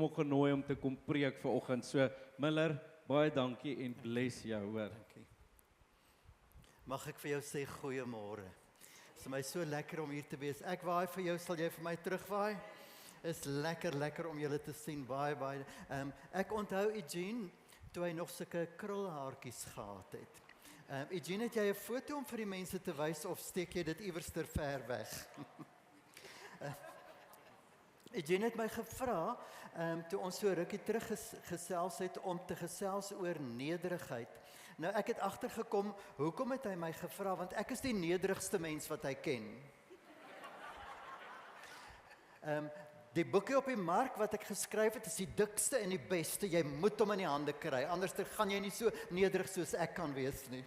nog genooi om te kom preek vanoggend. So Miller, baie dankie en bless jou, hoor. Dankie. Mag ek vir jou sê goeiemôre. Dit is my so lekker om hier te wees. Ek waai vir jou, sal jy vir my terugwaai? Is lekker om julle te sien, baie. Ek onthou Eugene, toe hy nog sulke krulhaartjies gehad het. Eugene, het jy 'n foto om vir die mense te wys of steek jy dit iewers ter ver weg? Eugene het my gevra, toe ons so rukkie terug gesels het, om te gesels oor nederigheid. Nou ek het agtergekom, hoekom het hy my gevra, want ek is die nederigste mens wat hy ken. Die boekie op die mark wat ek geskryf het, is die dikste en die beste. Jy moet hom in die hande kry, anders gaan jy nie so nederig soos ek kan wees nie.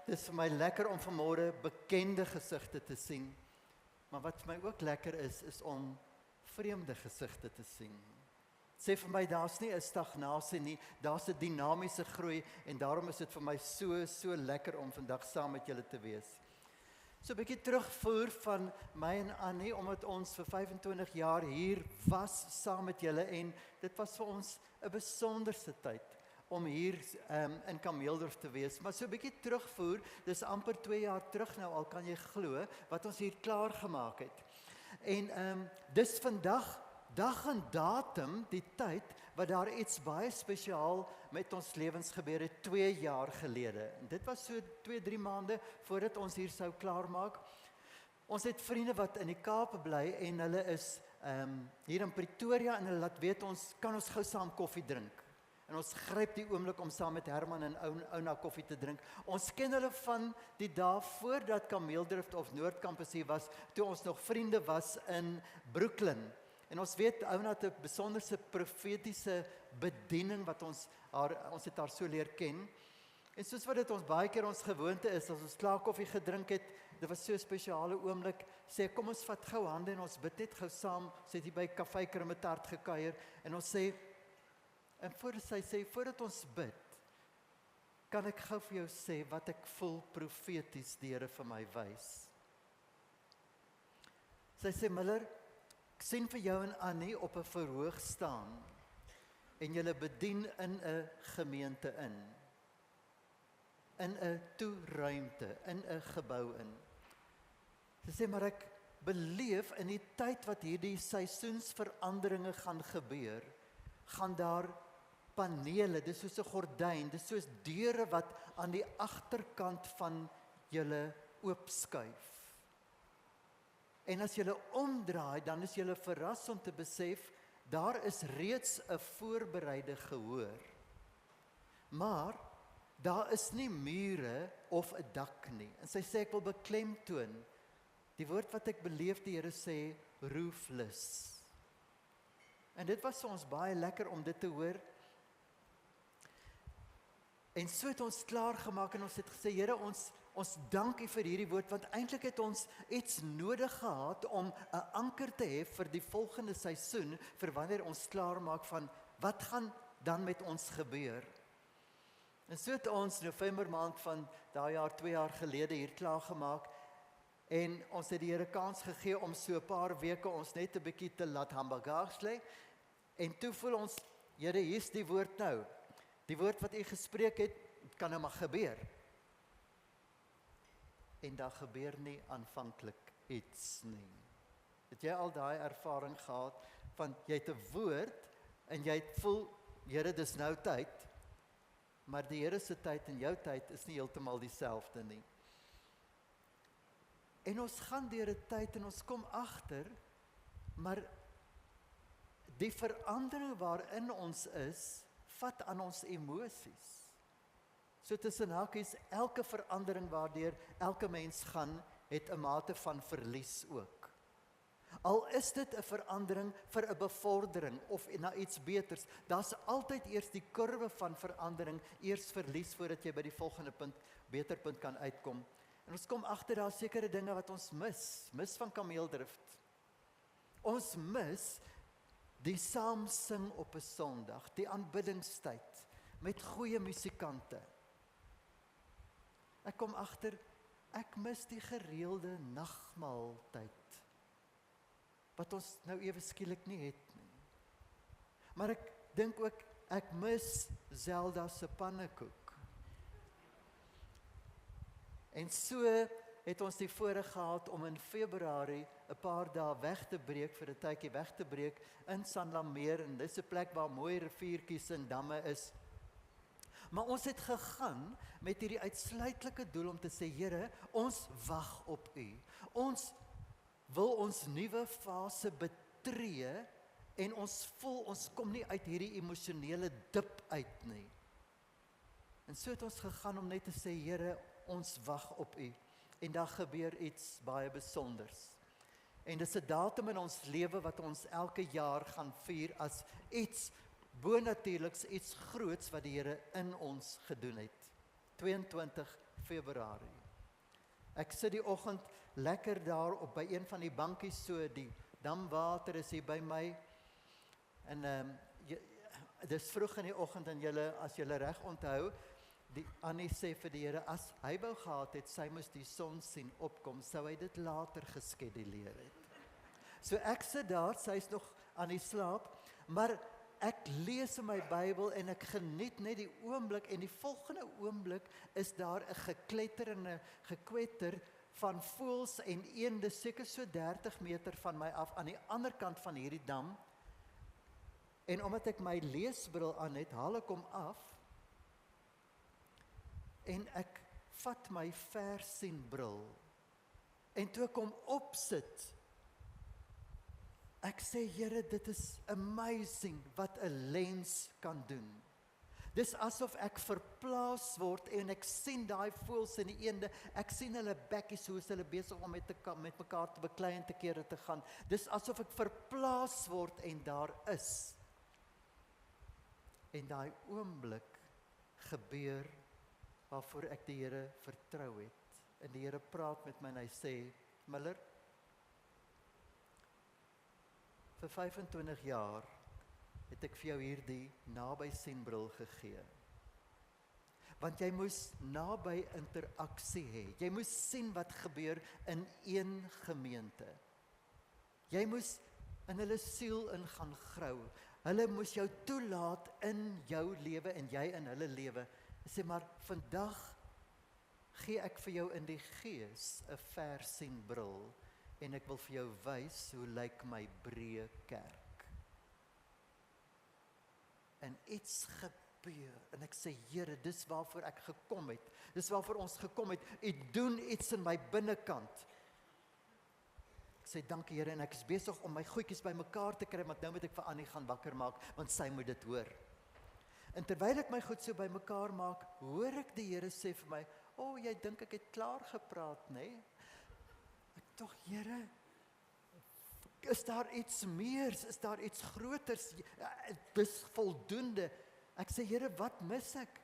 Dit is vir my lekker om vanmôre bekende gesigte te sien. Maar wat vir my ook lekker is om vreemde gesigte te sien. Sê vir my, daar's nie 'n stagnasie nie, daar's 'n dinamiese groei en daarom is dit vir my so lekker om vandag saam met julle te wees. So 'n bietjie terugvoer van my en Annie, omdat ons vir 25 jaar hier was saam met julle en dit was vir ons 'n besonderse tyd om hier in Kameeldorp te wees. Maar so 'n bietjie terugvoer, dis amper 2 jaar terug nou al, kan jy glo, wat ons hier klaar gemaak het. En dis vandag, dag en datum, die tyd, wat daar iets baie spesiaal met ons lewens gebeur het, 2 jaar gelede. En dit was so 2-3 maande voordat ons hier sou klaarmaak. Ons het vriende wat in die Kaap bly en hulle is hier in Pretoria en hulle laat weet ons, kan ons gou saam koffie drink. En ons gryp die oomblik om saam met Herman en Ouna koffie te drink. Ons ken hulle van die dae voordat Kameeldrift of Noordkampus hier was, toe ons nog vriende was in Brooklyn. En ons weet, Ouna het 'n besonderse profetiese bediening wat ons het haar so leer ken. En soos wat dit ons baie keer ons gewoonte is, as ons klaar koffie gedrink het, dit was so 'n spesiale oomblik, sê kom ons vat gou hande en ons bid net gou saam. Ons het hier by Kafee Krimmetart gekuier en ons sê, en voordat sy sê, voordat ons bid, kan ek gou vir jou sê wat ek voel profeties die Here vir my wys. Sy sê, Miller, ek sien vir jou en Annie op 'n verhoog staan en julle bedien in 'n gemeente in 'n toeruimte, in 'n gebou in. Sy sê, maar ek beleef in die tyd wat hierdie seisoensveranderinge gaan gebeur, gaan daar panele, dis soos 'n gordyn, dis soos deure wat aan die agterkant van julle oopskuif. En as julle omdraai, dan is julle verras om te besef, daar is reeds 'n voorbereide gehoor. Maar daar is nie mure of 'n dak nie. En sy sê ek wil beklemtoon die woord wat ek beleef, die Here sê roofless. En dit was vir ons baie lekker om dit te hoor. En so het ons klaar gemaak en ons het gesê, Here, ons dank U vir hierdie woord, want eintlik het ons iets nodig gehad om 'n anker te hê vir die volgende seisoen, vir wanneer ons klaar maak van, wat gaan dan met ons gebeur? En so het ons November maand van daai jaar, 2 jaar gelede hier klaar gemaak, en ons het die Here kans gegee om so 'n paar weke ons net 'n bietjie te laat hamburgers lê, en toe voel ons, Here, hier's die woord nou. Die woord wat U gespreek het, kan nou maar gebeur. En daar gebeur nie aanvanklik iets nie. Het jy al daai ervaring gehad, van jy het 'n woord, en jy voel, Here, dis nou tyd, maar die Here se tyd en jou tyd is nie heeltemal dieselfde nie. En ons gaan deur 'n tyd en ons kom agter, maar die verandering waarin ons is, vat aan ons emosies. So tussen hakies, elke verandering waardeur elke mens gaan, het 'n mate van verlies ook. Al is dit 'n verandering vir 'n bevordering of na iets beters, daar's altyd eers die kurwe van verandering, eers verlies voordat jy by die volgende punt, beter punt kan uitkom. En ons kom agter daar sekere dinge wat ons mis van Kameeldrift. Ons mis die saam sing op 'n Sondag, die aanbiddingstyd met goeie musikante. Ek kom agter, ek mis die gereelde nagmaaltyd, wat ons nou ewe skielik nie het nie. Maar ek dink ook, ek mis Zelda se pannekoek. En so het ons die voorreg gehad om in Februarie 'n paar dae weg te breek, vir 'n tydjie weg te breek in Sanlammeer, en dis 'n plek waar mooi riviertjies en damme is. Maar ons het gegaan met hierdie uitsluitlike doel om te sê, Here, ons wag op U. Ons wil ons nuwe fase betree en ons voel ons kom nie uit hierdie emosionele dip uit nie. En so het ons gegaan om net te sê, Here, ons wag op U. En daar gebeur iets baie besonders. En dis 'n datum in ons lewe wat ons elke jaar gaan vier as iets bonatuurliks, iets groots wat die Here in ons gedoen het. 22 Februarie. Ek sit die oggend lekker daar op by een van die bankies, so die damwater is hier by my. En dis vroeg in die oggend en as julle reg onthou, die Annie sê vir die Here, as hy wou gehad het, sy moes die son sien opkom, sou hy dit later geskeduleer het. So ek sit daar, sy is nog aan die slaap, maar ek lees in my Bybel en ek geniet net die oomblik, en die volgende oomblik is daar 'n gekletter en 'n gekwetter van voëls en eende, seker so 30 meter van my af, aan die ander kant van hierdie dam. En omdat ek my leesbril aan het, haal ek hom af, en ek vat my versienbril, en toe ek hom opsit, ek sê, Here, dit is amazing wat 'n lens kan doen. Dis asof ek verplaas word en ek sien daai voëls en die eende, ek sien hulle bekkies, hoe is hulle besig om met mekaar te beklei en te kere te gaan. Dis asof ek verplaas word en daar is. En daai oomblik gebeur waarvoor ek die Here vertrou het. En die Here praat met my en hy sê, Miller, vir 25 jaar het ek vir jou hierdie naby sienbril gegee. Want jy moes naby interaksie hê. Jy moes sien wat gebeur in een gemeente. Jy moes in hulle siel in gaan grou. Hulle moes jou toelaat in jou lewe en jy in hulle lewe. Sê maar, vandag gee ek vir jou in die gees 'n versienbril en ek wil vir jou wys hoe lyk my breë kerk. En iets gebeur en ek sê, Here, dis waarvoor ek gekom het. Dis waarvoor ons gekom het. U doen iets in my binnekant. Ek sê, dankie Here, en ek is besig om my goedjies bymekaar te kry, want nou moet ek vir Annie gaan wakker maak, want sy moet dit hoor. En terwyl ek my goed so bymekaar maak, hoor ek die Here sê vir my, jy dink ek het klaar gepraat, nee? Ek tog, Here, is daar iets meer? Is daar iets groters? Dis voldoende. Ek sê, Here, wat mis ek?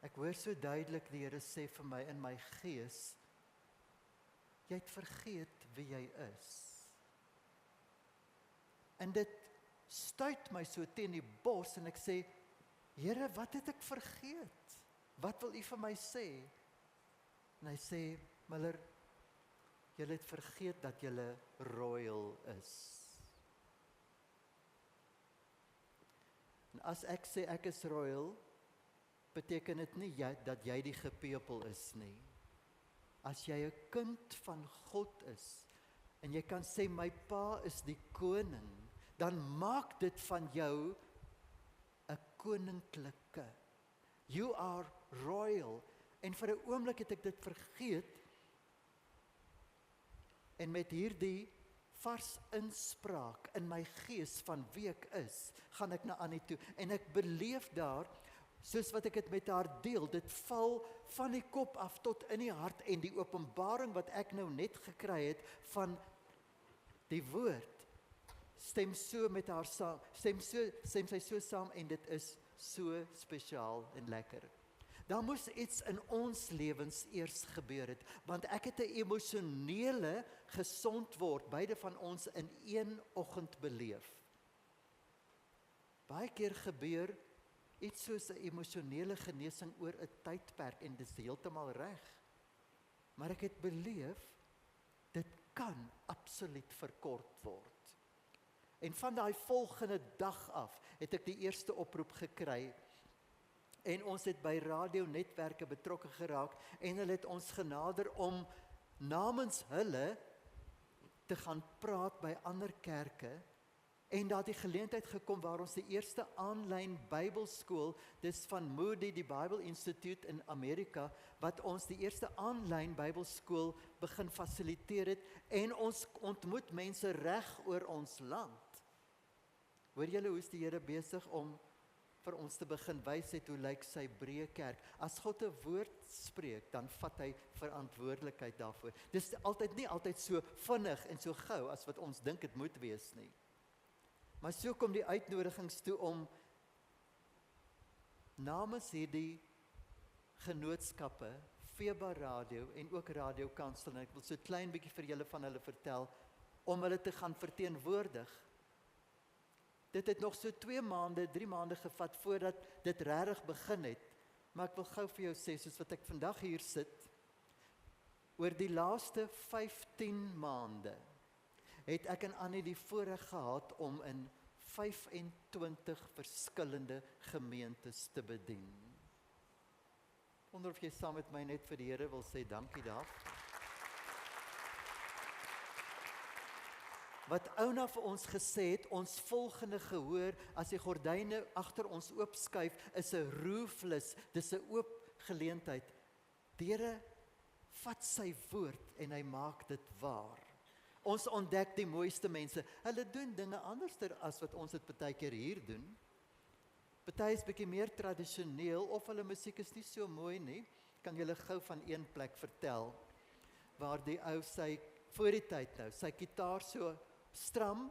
Ek hoor so duidelik die Here sê vir my in my gees, jy het vergeet wie jy is. En dit stuit my so teen die bors en ek sê, Here, wat het ek vergeet? Wat wil U vir my sê? En hy sê, Miller, julle het vergeet dat julle royal is. En as ek sê ek is royal, beteken dit nie dat jy die gepepel is nie. As jy 'n kind van God is, en jy kan sê my pa is die koning, dan maak dit van jou 'n koninklike. You are royal. En vir 'n oomblik het ek dit vergeet, en met hierdie vars inspraak in my gees van wie ek is, gaan ek na Annie toe, en ek beleef daar, soos wat ek het met haar deel, dit val van die kop af tot in die hart, en die openbaring wat ek nou net gekry het, van die woord, stem so met haar saam, stem sy so saam, en dit is so spesiaal en lekker. Daar moes iets in ons lewens eers gebeur het, want ek het 'n emosionele gesond word, beide van ons in een oggend beleef. Baie keer gebeur iets soos 'n emosionele genesing oor 'n tydperk, en dit is heeltemal reg. Maar ek het beleef, dit kan absoluut verkort word. En van daai volgende dag af het ek die eerste oproep gekry. En ons het by radionetwerke betrokke geraak en hulle het ons genader om namens hulle te gaan praat by ander kerke. En daar het die geleentheid gekom waar ons die eerste aanlyn Bybelskool, dis van Moody, die Bible Institute in Amerika, wat ons die eerste aanlyn Bybelskool begin fasiliteer het, en ons ontmoet mense reg oor ons land. Hoor julle, hoe is die Here besig om vir ons te begin wys het hoe lyk sy breë kerk? As God 'n woord spreek, dan vat hy verantwoordelikheid daarvoor. Dis nie altyd so vinnig en so gou as wat ons dink dit moet wees nie. Maar so kom die uitnodigings toe om namens hierdie genootskappe, Feba Radio en ook Radio Kansel, en ek wil so 'n klein bietjie vir julle van hulle vertel, om hulle te gaan verteenwoordig. Dit het nog so 2 maande, 3 maande gevat voordat dit regtig begin het. Maar ek wil gou vir jou sê, soos wat ek vandag hier sit, oor die laaste 15 maande, het ek en Annie die voorreg gehad om in 25 verskillende gemeentes te bedien. Wonder of jy saam met my net vir die Here wil sê dankie daarvoor. Wat Ouna vir ons gesê het, ons volgende gehoor, as die gordyne agter ons oopskuif, is 'n roofless, dis 'n oop geleentheid. Die Here vat sy woord en hy maak dit waar. Ons ontdek die mooiste mense. Hulle doen dinge anderster as wat ons dit baie keer hier doen. Party is bietjie meer tradisioneel, of hulle musiek is nie so mooi nie. Kan julle gou van een plek vertel, waar die ou sy, voor die tyd nou, sy gitaar so stram,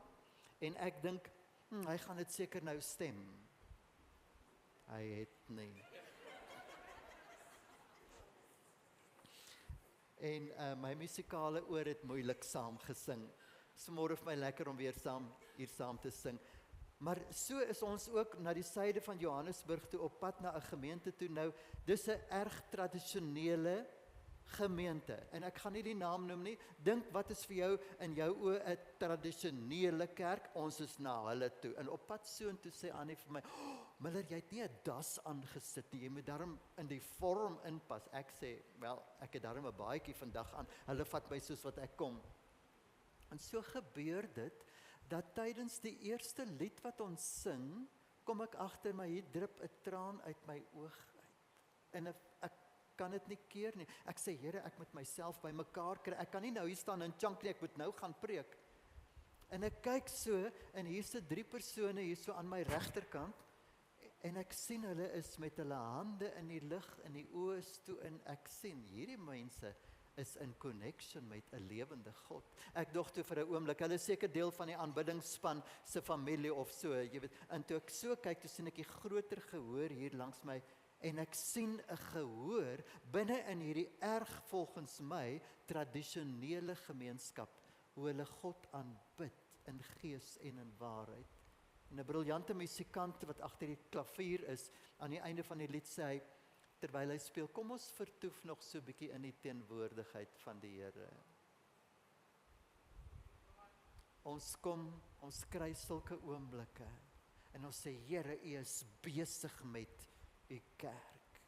en ek dink, hy gaan dit seker nou stem. Hy het nie. En my musikale oor het moeilik saam gesing. So môre vir my lekker om weer hier saam te sing. Maar so is ons ook na die suide van Johannesburg toe op pad na 'n gemeente toe nou. Dis 'n erg tradisionele gemeente. En ek gaan nie die naam noem nie. Dink, wat is vir jou in jou oë 'n tradisionele kerk? Ons is na hulle toe. En op pad soontoe sê Annie vir my, Miller, jy het nie 'n das aangesit nie. Jy moet daarom in die vorm inpas. Ek sê, wel, ek het daarom 'n baadjie vandag aan. Hulle vat my soos wat ek kom. En so gebeur dit, dat tydens die eerste lied wat ons sing, kom ek agter my, hier drup 'n traan uit my oog uit. En ek kan dit nie keer nie. Ek sê, Here, ek moet myself by mekaar kry. Ek kan nie nou hier staan en chunk nie, ek moet nou gaan preek. En ek kyk so, en hier sit 3 persone hier so aan my regterkant, en ek sien hulle is met hulle hande in die lug, en die oë is toe, en ek sien, hierdie mense is in connection met 'n lewende God. Ek dog toe vir 'n oomblik, hulle is seker deel van die aanbiddingsspan se familie of so, jy weet. En toe ek so kyk, toe sien ek die groter gehoor hier langs my, en ek sien 'n gehoor binne in hierdie erg volgens my tradisionele gemeenskap, hoe hulle God aanbid in gees en in waarheid. En 'n briljante musikant wat agter die klavier is, aan die einde van die lied sê hy, terwyl hy speel, kom ons vertoef nog so 'n bietjie in die teenwoordigheid van die Here. Ons kry sulke oomblikke, en ons sê, Here, U is besig met U kerk.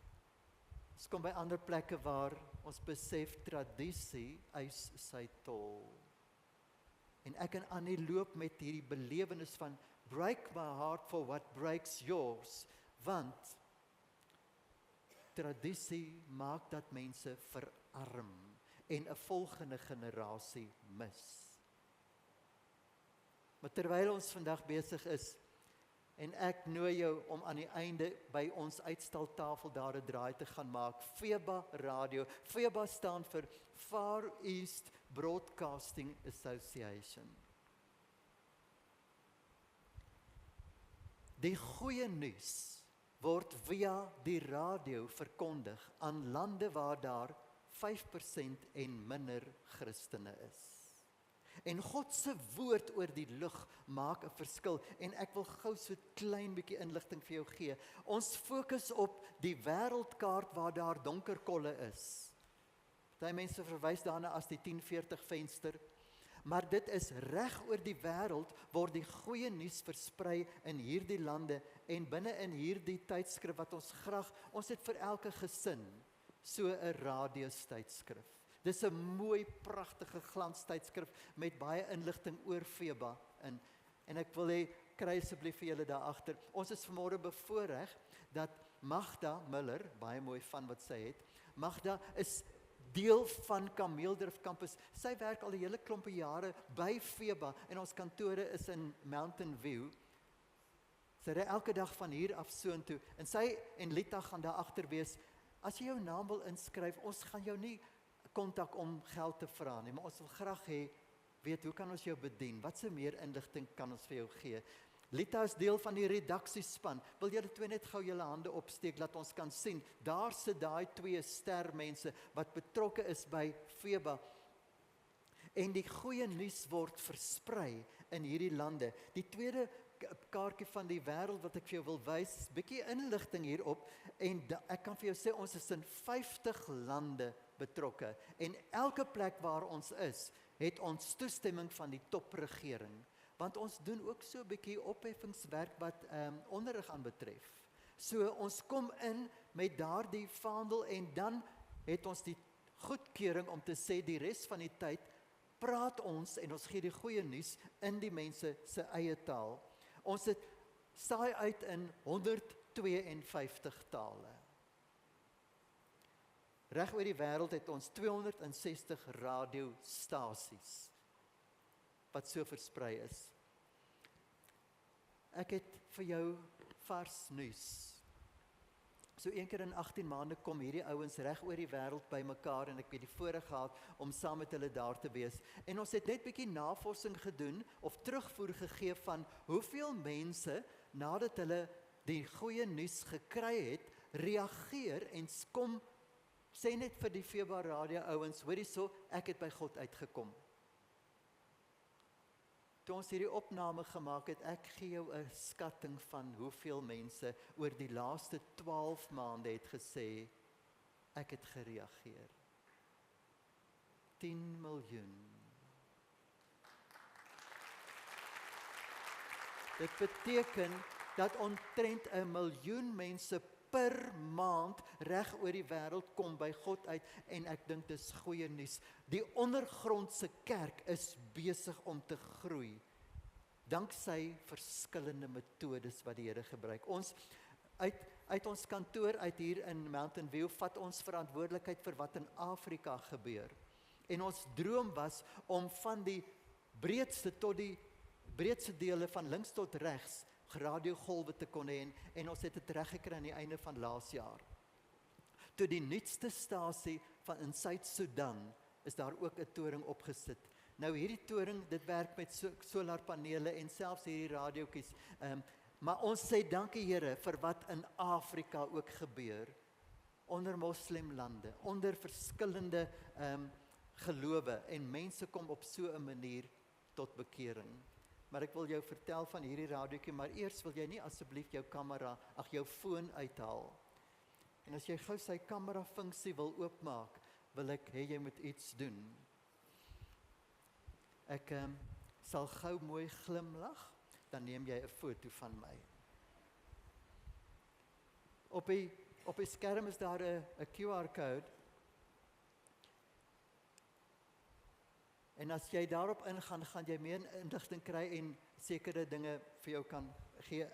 Ons kom by ander plekke waar ons besef tradisie eis sy tol. En ek en Annie loop met hierdie belewenis van break my heart for what breaks yours, want tradisie maak dat mense verarm en 'n volgende generasie mis. Maar terwyl ons vandag besig is, en ek nooi jou om aan die einde by ons uitstaltafel daar 'n draai te gaan maak, Feba Radio. Feba staan vir Far East Broadcasting Association. Die goeie nuus word via die radio verkondig aan lande waar daar 5% en minder Christene is. En God se woord oor die lug maak 'n verskil, en ek wil gou so 'n klein bietjie inligting vir jou gee. Ons fokus op die wêreldkaart waar daar donker kolle is. Party mense verwys daarna as die 1040 venster, Maar dit is reg oor die wêreld word die goeie nuus versprei in hierdie lande en binne in hierdie tydskrif wat ons het vir elke gesin so 'n radiostydskrif. Dis 'n mooi, pragtige glanstydskrif met baie inligting oor FEBA in. En ek wil hê, kry asseblief vir julle daar agter. Ons is vanmôre bevoorreg dat Magda Miller, baie mooi van wat sy het, Magda is deel van Kameeldrif Campus. Sy werk al 'n hele klompe jare by FEBA en ons kantore is in Mountain View. Sy ry elke dag van hier af soontoe en sy en Lita gaan daar agter wees. As jy jou naam wil inskryf, ons gaan jou nie kontak om geld te vra nie, maar ons wil graag hê, weet, hoe kan ons jou bedien? Wat se meer inligting kan ons vir jou gee? Lita is deel van die redaksiespan. Wil julle twee net gou julle hande opsteek, laat ons kan sien, daar sit daai twee stermense wat betrokke is by FEBA. En die goeie nuus word versprei in hierdie lande. Die tweede kaartjie van die wêreld wat ek vir jou wil wys, bietjie inligting hierop, en ek kan vir jou sê, ons is in 50 lande betrokke, en elke plek waar ons is, het ons toestemming van die topregering, want ons doen ook so 'n bietjie opheffingswerk wat onderrig aanbetref. So ons kom in met daardie vaandel en dan het ons die goedkeuring om te sê die res van die tyd praat ons en ons gee die goeie nuus in die mense se eie taal. Ons het saai uit in 152 tale. Reg oor die wêreld het ons 260 radiostasies wat so versprei is. Ek het vir jou vars nuus. So een keer in 18 maande kom hierdie ouens reg oor die wêreld bymekaar en ek het die voorreg gehad om saam met hulle daar te wees. En ons het net bietjie navorsing gedoen of terugvoer gegee van hoeveel mense nadat hulle die goeie nuus gekry het, reageer en kom sê net vir die FEBA radio ouens, hoor hierso, ek het by God uitgekom. Toe ons hierdie opname gemaak het, ek gee jou 'n skatting van hoeveel mense oor die laaste 12 maande het gesê, ek het gereageer. 10 miljoen. Dit beteken dat omtrent 1 miljoen mense per maand reg oor die wêreld kom by God uit en ek dink dis goeie nuus. Die ondergrondse kerk is besig om te groei. Danksy verskillende metodes wat die Here gebruik. Ons uit ons kantoor uit hier in Mountain View vat ons verantwoordelikheid vir wat in Afrika gebeur. En ons droom was om van die breedste tot die breedste dele van links tot regs radiogolwe te kon hê en ons het dit reg gekry aan die einde van laas jaar. Toe die nuutste stasie van in Suid-Sudan is daar ook 'n toring opgesit. Nou hierdie toring, dit werk met solarpanele en selfs hierdie radiootjies. Maar ons sê dankie Here vir wat in Afrika ook gebeur. Onder moslimlande, onder verskillende gelowe en mense kom op so 'n manier tot bekering. Maar ek wil jou vertel van hierdie radiootjie, maar eers wil jy nie asseblief jou kamera, jou foon uithaal. En as jy gou sy kamera funksie wil oopmaak, wil ek hê jy moet iets doen. Ek sal gou mooi glimlag, dan neem jy 'n foto van my. Op die skerm is daar 'n QR-code. En as jy daarop ingaan, gaan jy meer inligting kry en sekere dinge vir jou kan gee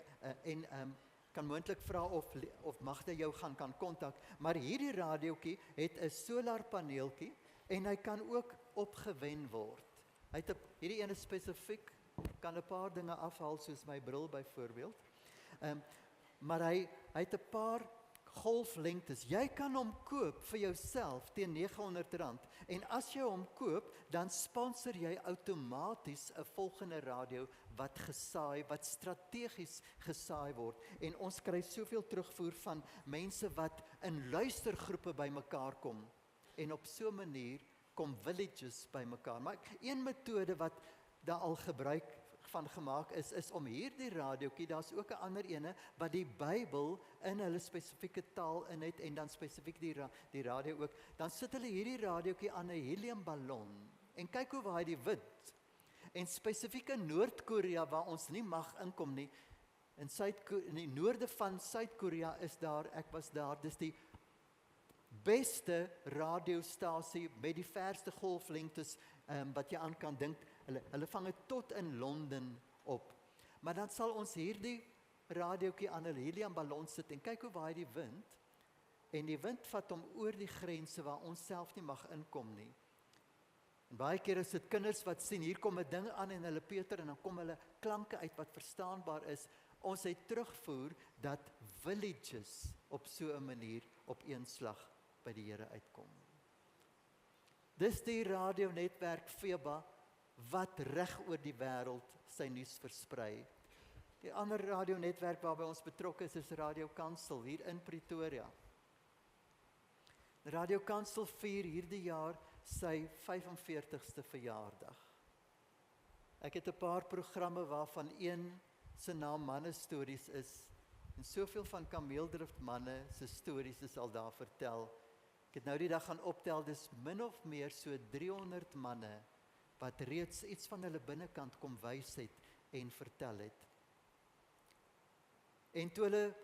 en kan moontlik vra of Magda jou kan kontak. Maar hierdie radiootjie het 'n solarpaneeltjie en hy kan ook opgewen word. Hy het hierdie ene spesifiek kan 'n paar dinge afhaal soos my bril byvoorbeeld. Maar hy het 'n paar golflengtes. Jy kan hom koop vir jouself teen R900 en as jy hom koop, dan sponsor jy outomaties 'n volgende radio wat strategies gesaai word. En ons kry soveel terugvoer van mense wat in luistergroepe bymekaar kom en op so 'n manier kom villages bymekaar. Maar een metode wat daar al gebruik van gemaak is om hierdie radiootjie, daar's ook 'n ander ene wat die Bybel in hulle spesifieke taal in het en dan spesifiek die radio ook. Dan sit hulle hierdie radiootjie aan 'n heliumballon en kyk hoe waai die wind En spesifiek in Noord-Korea waar ons nie mag inkom nie. In die noorde van Suid-Korea is daar, ek was daar, dis die beste radiostasie met die verste golflengtes wat jy aan kan dink. Hulle vang dit tot in Londen op. Maar dan sal ons hierdie radiootjie aan 'n heliumballon sit en kyk hoe waai die wind. En die wind vat hom oor die grense waar ons self nie mag inkom nie. En baie keer is dit kinders wat sien, hier kom 'n ding aan en hulle peter en dan kom hulle klanke uit wat verstaanbaar is. Ons het terugvoer dat villages op so 'n manier op een slag by die Here uitkom. Dis die radionetwerk FEBA wat reg oor die wêreld sy nuus versprei. Die ander radionetwerk waarby ons betrokke is Radio Kansel hier in Pretoria. Radio Kansel vier hierdie jaar sy 45ste verjaardag. Ek het 'n paar programme waarvan een se naam Manne Stories is. En soveel van kameeldrift manne se stories is al daar vertel. Ek het nou die dag gaan optel, dis min of meer so 300 manne wat reeds iets van hulle binnekant kom wys het en vertel het. En toe hulle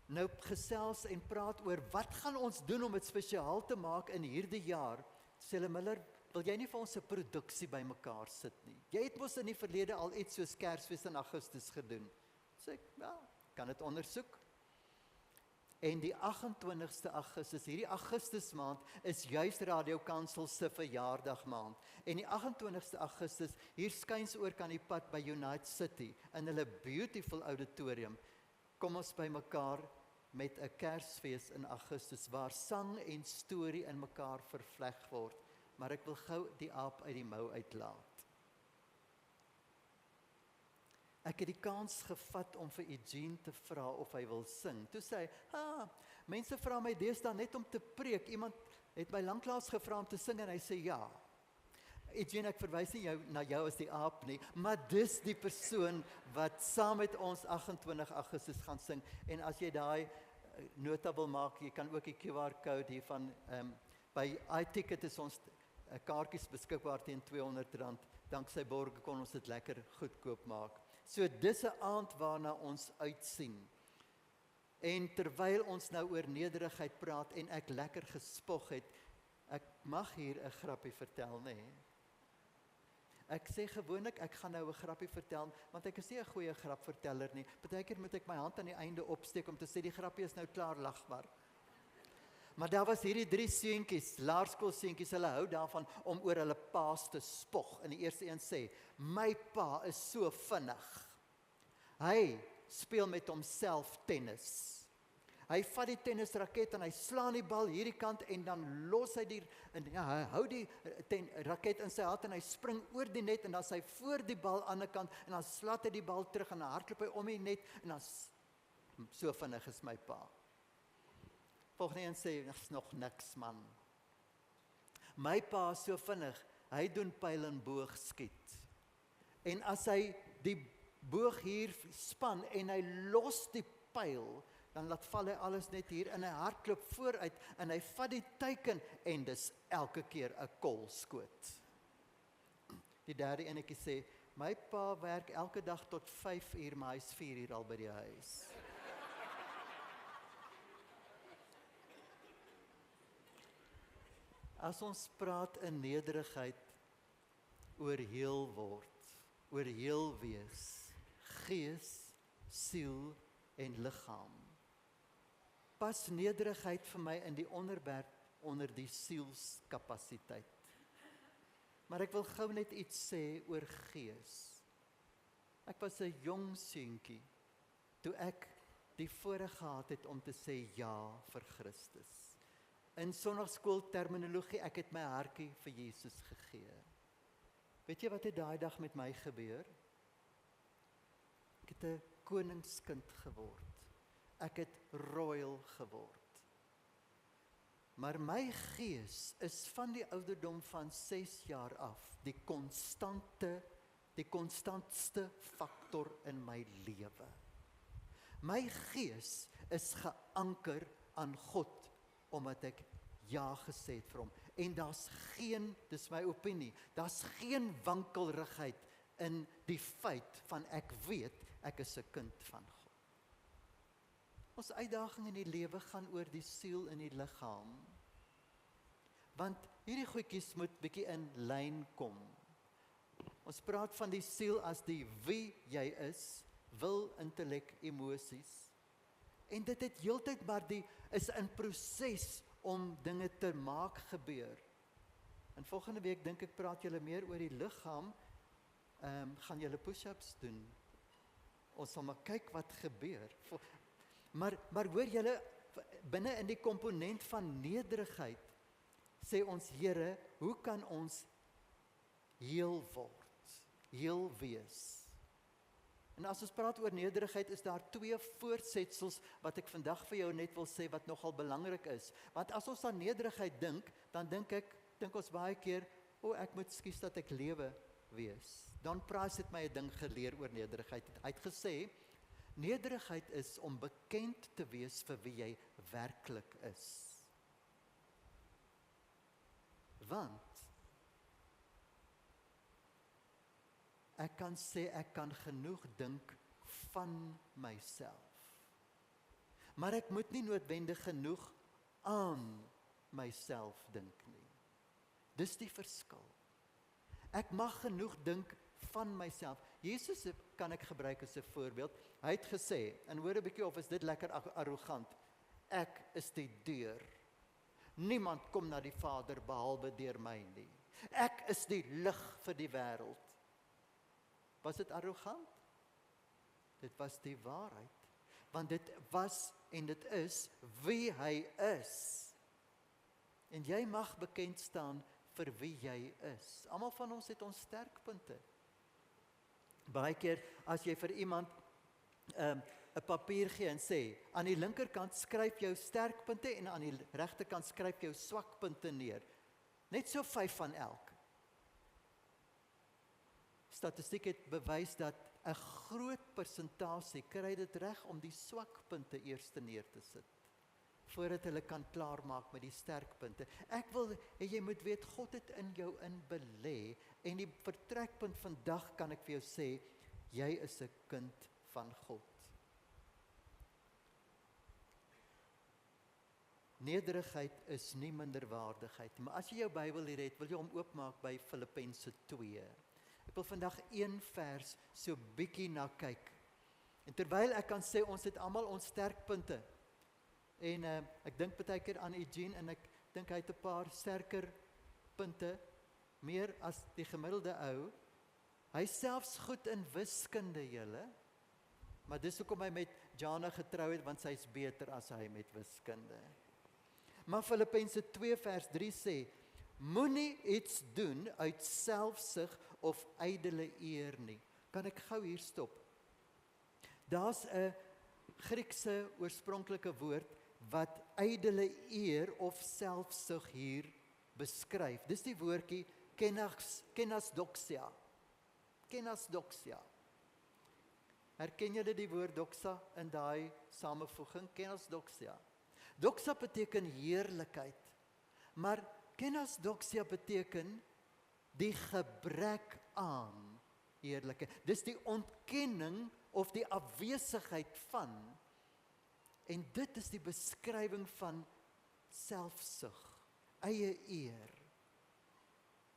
nou gesels en praat oor wat gaan ons doen om dit spesiaal te maak in hierdie jaar, sê hulle, Miller, wil jy nie vir ons 'n produksie bymekaar sit nie? Jy het mos in die verlede al iets soos Kersfees in Augustus gedoen. Sê ek, ja, kan dit ondersoek. En die 28ste Augustus, hierdie Augustus maand, is juis Radio Kansel se verjaardag maand. En die 28ste Augustus, hier skuins oor kan die pad by United City, in hulle beautiful auditorium, kom ons by mekaar met 'n Kersfees in Augustus, waar sang en storie in mekaar vervleg word. Maar ek wil gou die aap uit die mou uitlaat. Ek het die kans gevat om vir Eugene te vra of hy wil sing. Toe sê hy, mense vra my deesdae net om te preek. Iemand het my lanklaas gevra om te sing en hy sê ja. Eugene, ek verwys nie na jou as die aap nie, maar dis die persoon wat saam met ons 28 Augustus gaan sing. En as jy daai nota wil maak, jy kan ook die QR code hiervan, by iTicket is ons kaartjies beskikbaar teen R200. Danksy borg kon ons dit lekker goedkoop maak. So dis 'n aand waarna ons uitsien. En terwyl ons nou oor nederigheid praat en ek lekker gespog het, ek mag hier 'n grappie vertel, nê? Ek sê gewoonlik, ek gaan nou 'n grappie vertel, want ek is nie 'n goeie grapverteller nie. Partykeer moet ek my hand aan die einde opsteek om te sê, die grappie is nou klaar lagbaar. Maar daar was hierdie 3 seentjies, laerskoolseentjies, hulle hou daarvan om oor hulle paas te spog. En die eerste een sê, my pa is so vinnig. Hy speel met homself tennis. Hy vat die tennisraket en hy slaan die bal hierdie kant en dan los hy hy hou die raket in sy hand en hy spring oor die net en dan is hy voor die bal aan die kant en dan slat hy die bal terug en dan hardloop hy om die net en dan so vinnig is my pa. Volgende een sê, is nog niks man. My pa is so vinnig, hy doen pyl en boog skiet. En as hy die boog hier span en hy los die pyl, dan laat val hy alles net hier en hy hardloop vooruit en hy vat die teiken en dis elke keer 'n kolskoot. Die derde enetjie sê, my pa werk elke dag tot 5 uur, maar hy's 4 uur al by die huis. As ons praat in nederigheid oor heel word, oor heel wees, gees, siel en liggaam, pas nederigheid vir my in die onderwerp onder die sielskapasiteit. Maar ek wil gou net iets sê oor gees. Ek was 'n jong seentjie toe ek die voorreg gehad het om te sê ja vir Christus. In sonnaarskool terminologie, ek het my hartjie vir Jesus gegee. Weet jy wat het daai dag met my gebeur? Ek het 'n koningskind geword. Ek het royal geword. Maar my gees is van die ouderdom van 6 jaar af die konstantste faktor in my lewe. My gees is geanker aan God, omdat ek ja gesê het vir hom. En daar's geen, dis my opinie, daar's geen wankelrigheid in die feit van ek weet, ek is 'n kind van God. Ons uitdaging in die lewe gaan oor die siel en die liggaam. Want hierdie goedjies moet bietjie in lyn kom. Ons praat van die siel as die wie jy is, wil, intellek, emosies. En dit het heeltyd maar is in proses om dinge te maak gebeur. En volgende week dink ek praat julle meer oor die liggaam, gaan julle push-ups doen. Ons sal maar kyk wat gebeur. Maar hoor julle, binne in die komponent van nederigheid, sê ons Here, hoe kan ons heel word, heel wees? En as ons praat oor nederigheid, is daar 2 voorsetsels wat ek vandag vir jou net wil sê wat nogal belangrik is. Want as ons aan nederigheid dink, dan dink ons baie keer, ek moet skuis dat ek lewe wees. Don Price het my 'n ding geleer oor nederigheid. Hy het gesê, nederigheid is om bekend te wees vir wie jy werklik is. Want ek kan sê ek kan genoeg dink van myself. Maar ek moet nie noodwendig genoeg aan myself dink nie. Dis die verskil. Ek mag genoeg dink van myself. Jesus kan ek gebruik as 'n voorbeeld. Hy het gesê, en hoor 'n bietjie of is dit lekker arrogant, ek is die deur. Niemand kom na die Vader behalwe deur my nie. Ek is die lig vir die wêreld. Was dit arrogant? Dit was die waarheid. Want dit was en dit is wie hy is. En jy mag bekend staan vir wie jy is. Almal van ons het ons sterkpunte. Baie keer as jy vir iemand 'n papier gee en sê, aan die linkerkant skryf jou sterkpunte en aan die regterkant skryf jou swakpunte neer. Net so 5 van elk. Statistiek het bewys dat 'n groot persentasie kry dit reg om die swakpunte eers neer te sit, voordat hulle kan klaarmaak met die sterkpunte. Ek wil hê jy moet weet, God het in jou in belê, en die vertrekpunt vandag kan ek vir jou sê, jy is 'n kind van God. Nederigheid is nie minderwaardigheid, maar as jy jou Bybel hier het, wil jy hom oopmaak by Filippense 2. Ek wil vandag 1 vers so bietjie na kyk. En terwyl ek kan sê, ons het almal ons sterkpunte. En ek dink baie keer aan Eugene, en ek dink hy het 'n paar sterker punte, meer as die gemiddelde ou. Hy is selfs goed in wiskunde, julle. Maar dis hoekom hy met Jana getrou het, want sy is beter as hy met wiskunde. Maar Filippense 2 vers 3 sê, moenie iets doen uit selfsug of ydelle eer nie. Kan ek gou hier stop? Daar's 'n Griekse oorspronklike woord wat ydelle eer of selfsug hier beskryf. Dis die woordjie kenasdoxia. Kenasdoxia. Herken julle die woord doxa in daai samevoeging? Kenasdoxia. Doxa beteken heerlikheid, maar kenasdoxia beteken die gebrek aan heerlikheid. Dis die ontkenning of die afwesigheid van. En dit is die beskrywing van selfsug, eie eer.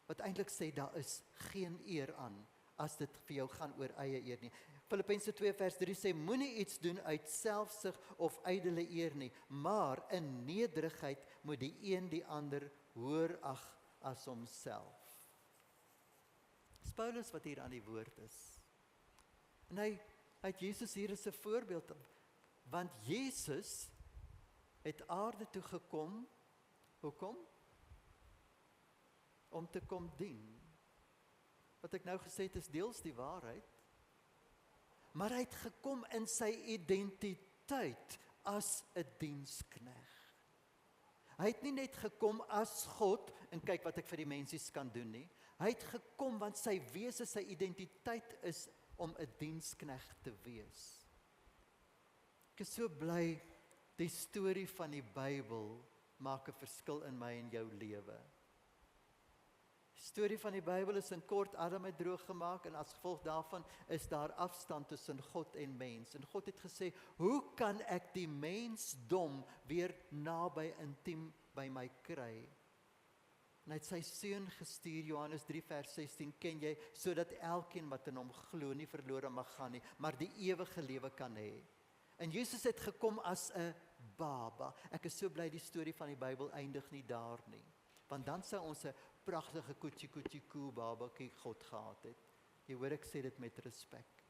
Wat eintlik sê, daar is geen eer aan, as dit vir jou gaan oor eie eer nie. Filippense 2 vers 3 sê, moenie iets doen uit selfsug of ydelle eer nie, maar in nederigheid moet die een die ander hoër ag as homself. Dis Paulus wat hier aan die woord is. En hy het Jesus hier as 'n voorbeeld, want Jesus het aarde toe gekom, hoekom? Om te kom dien. Wat ek nou gesê het is deels die waarheid, maar hy het gekom in sy identiteit as 'n diensknegt. Hy het nie net gekom as God, en kyk wat ek vir die mensies kan doen nie. Hy het gekom want sy wese, sy identiteit is om 'n diensknegt te wees. Ek is so bly, die storie van die Bybel maak 'n verskil in my en jou lewe. Storie van die Bybel is in kort, Adam het droog gemaak en as gevolg daarvan is daar afstand tussen God en mens. En God het gesê, hoe kan ek die mensdom weer naby intiem by my kry? En hy het sy seun gestuur, Johannes 3 vers 16, ken jy, sodat elkeen wat in hom glo nie verlore mag gaan nie, maar die ewige lewe kan hê. En Jesus het gekom as 'n baba. Ek is so bly die storie van die Bybel eindig nie daar nie. Want dan sou ons 'n pragtige koetjie babakie God gehad het. Jy hoor, ek sê dit met respek.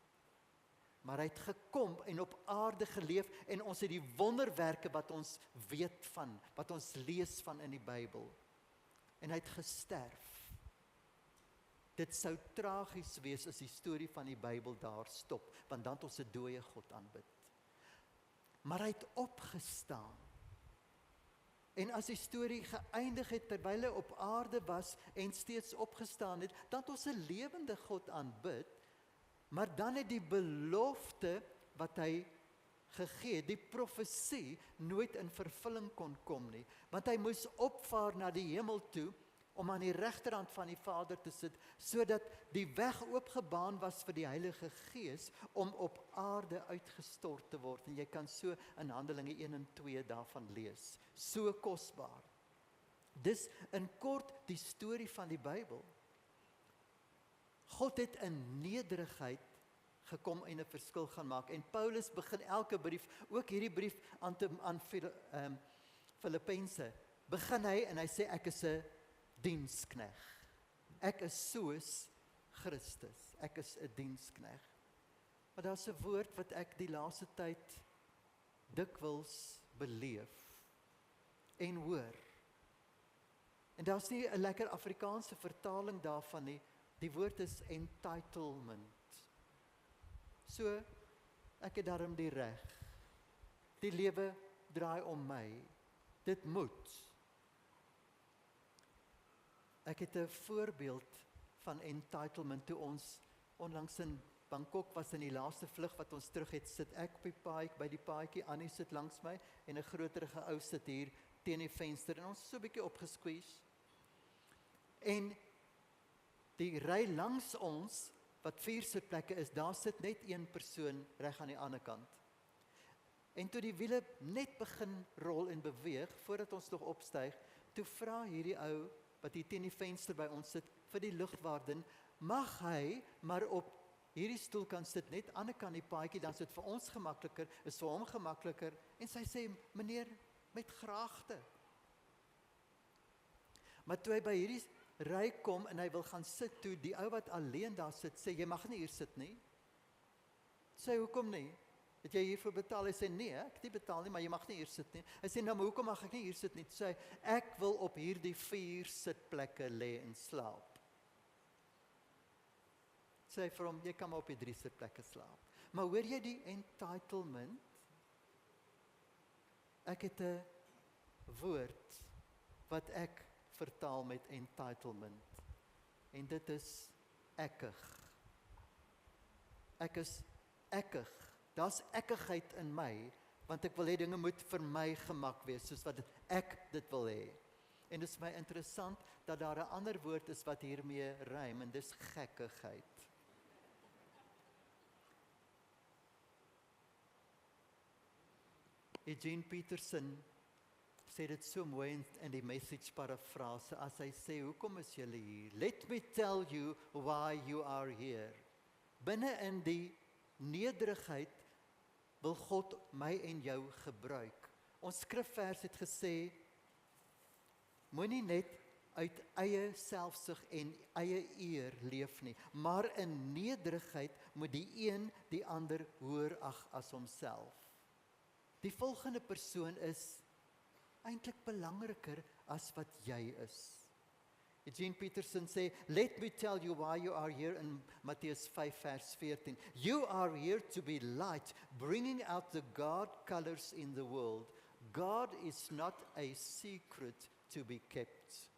Maar hy het gekom en op aarde geleef en ons het die wonderwerke wat ons weet van, wat ons lees van in die Bybel. En hy het gesterf. Dit sou tragies wees as die storie van die Bybel daar stop, want dan het ons 'n dooie God aanbid. Maar hy het opgestaan. En as die storie geëindig het terwyl hy op aarde was en steeds opgestaan het, dan het ons 'n lewende God aanbid, maar dan het die belofte wat hy gegee, die profesie, nooit in vervulling kon kom nie, want hy moes opvaar na die hemel toe, om aan die regterhand van die Vader te sit, sodat die weg oopgebaan was vir die Heilige Gees, om op aarde uitgestort te word, en jy kan so in Handelinge 1 en 2 daarvan lees, so kosbaar. Dis in kort die storie van die Bybel. God het in nederigheid gekom en 'n verskil gaan maak, en Paulus begin elke brief, ook hierdie brief aan Filippense, begin hy en hy sê, ek is 'n dienskneg. Ek is soos Christus. Ek is 'n dienskneg. Maar daar's 'n woord wat ek die laaste tyd dikwels beleef en hoor. En daar's nie 'n lekker Afrikaanse vertaling daarvan nie. Die woord is entitlement. So, ek het daarom die reg. Die lewe draai om my. Dit moet. Ek het 'n voorbeeld van entitlement toe ons onlangs in Bangkok was in die laaste vlug wat ons terug het, sit ek op die paadjie, by die paadjie, Annie sit langs my en 'n groterige ou sit hier teen die venster en ons is so 'n bietjie opgesqueeze. En die ry langs ons, wat 4 sitplekke is, daar sit net een persoon reg aan die ander kant. En toe die wiele net begin rol en beweeg, voordat ons nog opstyg, toe vra hierdie ou, wat hier teen die venster by ons sit, vir die lugwaardin, mag hy maar op hierdie stoel kan sit, net aan die kant die paadjie, dan is dit vir ons gemakliker, is vir hom gemakliker, en sy sê, meneer, met graagte. Maar toe hy by hierdie ry kom, en hy wil gaan sit toe, die ou wat alleen daar sit, sê, jy mag nie hier sit nie. Sê, hoekom nie? Het jy hiervoor betaal? Hy sê, nee, ek het nie betaal nie, maar jy mag nie hier sit nie. Hy sê, nou, maar hoekom mag ek nie hier sit nie? Toe sê, ek wil op hierdie 4 sitplekke lê en slaap. Sê vir hom, jy kan maar op die 3 sitplekke slaap. Maar hoor jy die entitlement? Ek het 'n woord wat ek vertaal met entitlement. En dit is ekkig. Ek is ekkig. Daar's ekkigheid in my, want ek wil hê dinge moet vir my gemak wees, soos wat ek dit wil hê. En dit is my interessant, dat daar 'n ander woord is wat hiermee rym, en dis gekkigheid. Eugene Peterson sê dit so mooi in die Message parafrase, as hy sê, hoekom is julle hier? Let me tell you why you are here. Binne in die nederigheid wil God my en jou gebruik. Ons skrifvers het gesê, moenie net uit eie selfsug en eie eer leef nie, maar in nederigheid moet die een die ander hoër ag as homself. Die volgende persoon is eintlik belangriker as wat jy is. Eugene Peterson sê, let me tell you why you are here in Mattheus 5 vers 14. You are here to be light, bringing out the God colors in the world. God is not a secret to be kept.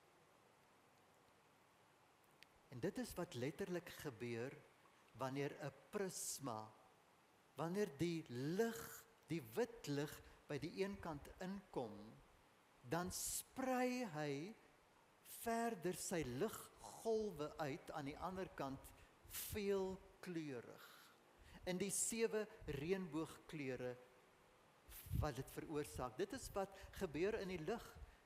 En dit is wat letterlik gebeur wanneer 'n prisma, wanneer die lig, die wit lig by die een kant inkom, dan sprei hy verder sy liggolwe uit aan die ander kant veelkleurig. In die 7 reënboogkleure wat dit veroorsaak. Dit is wat gebeur in die lug.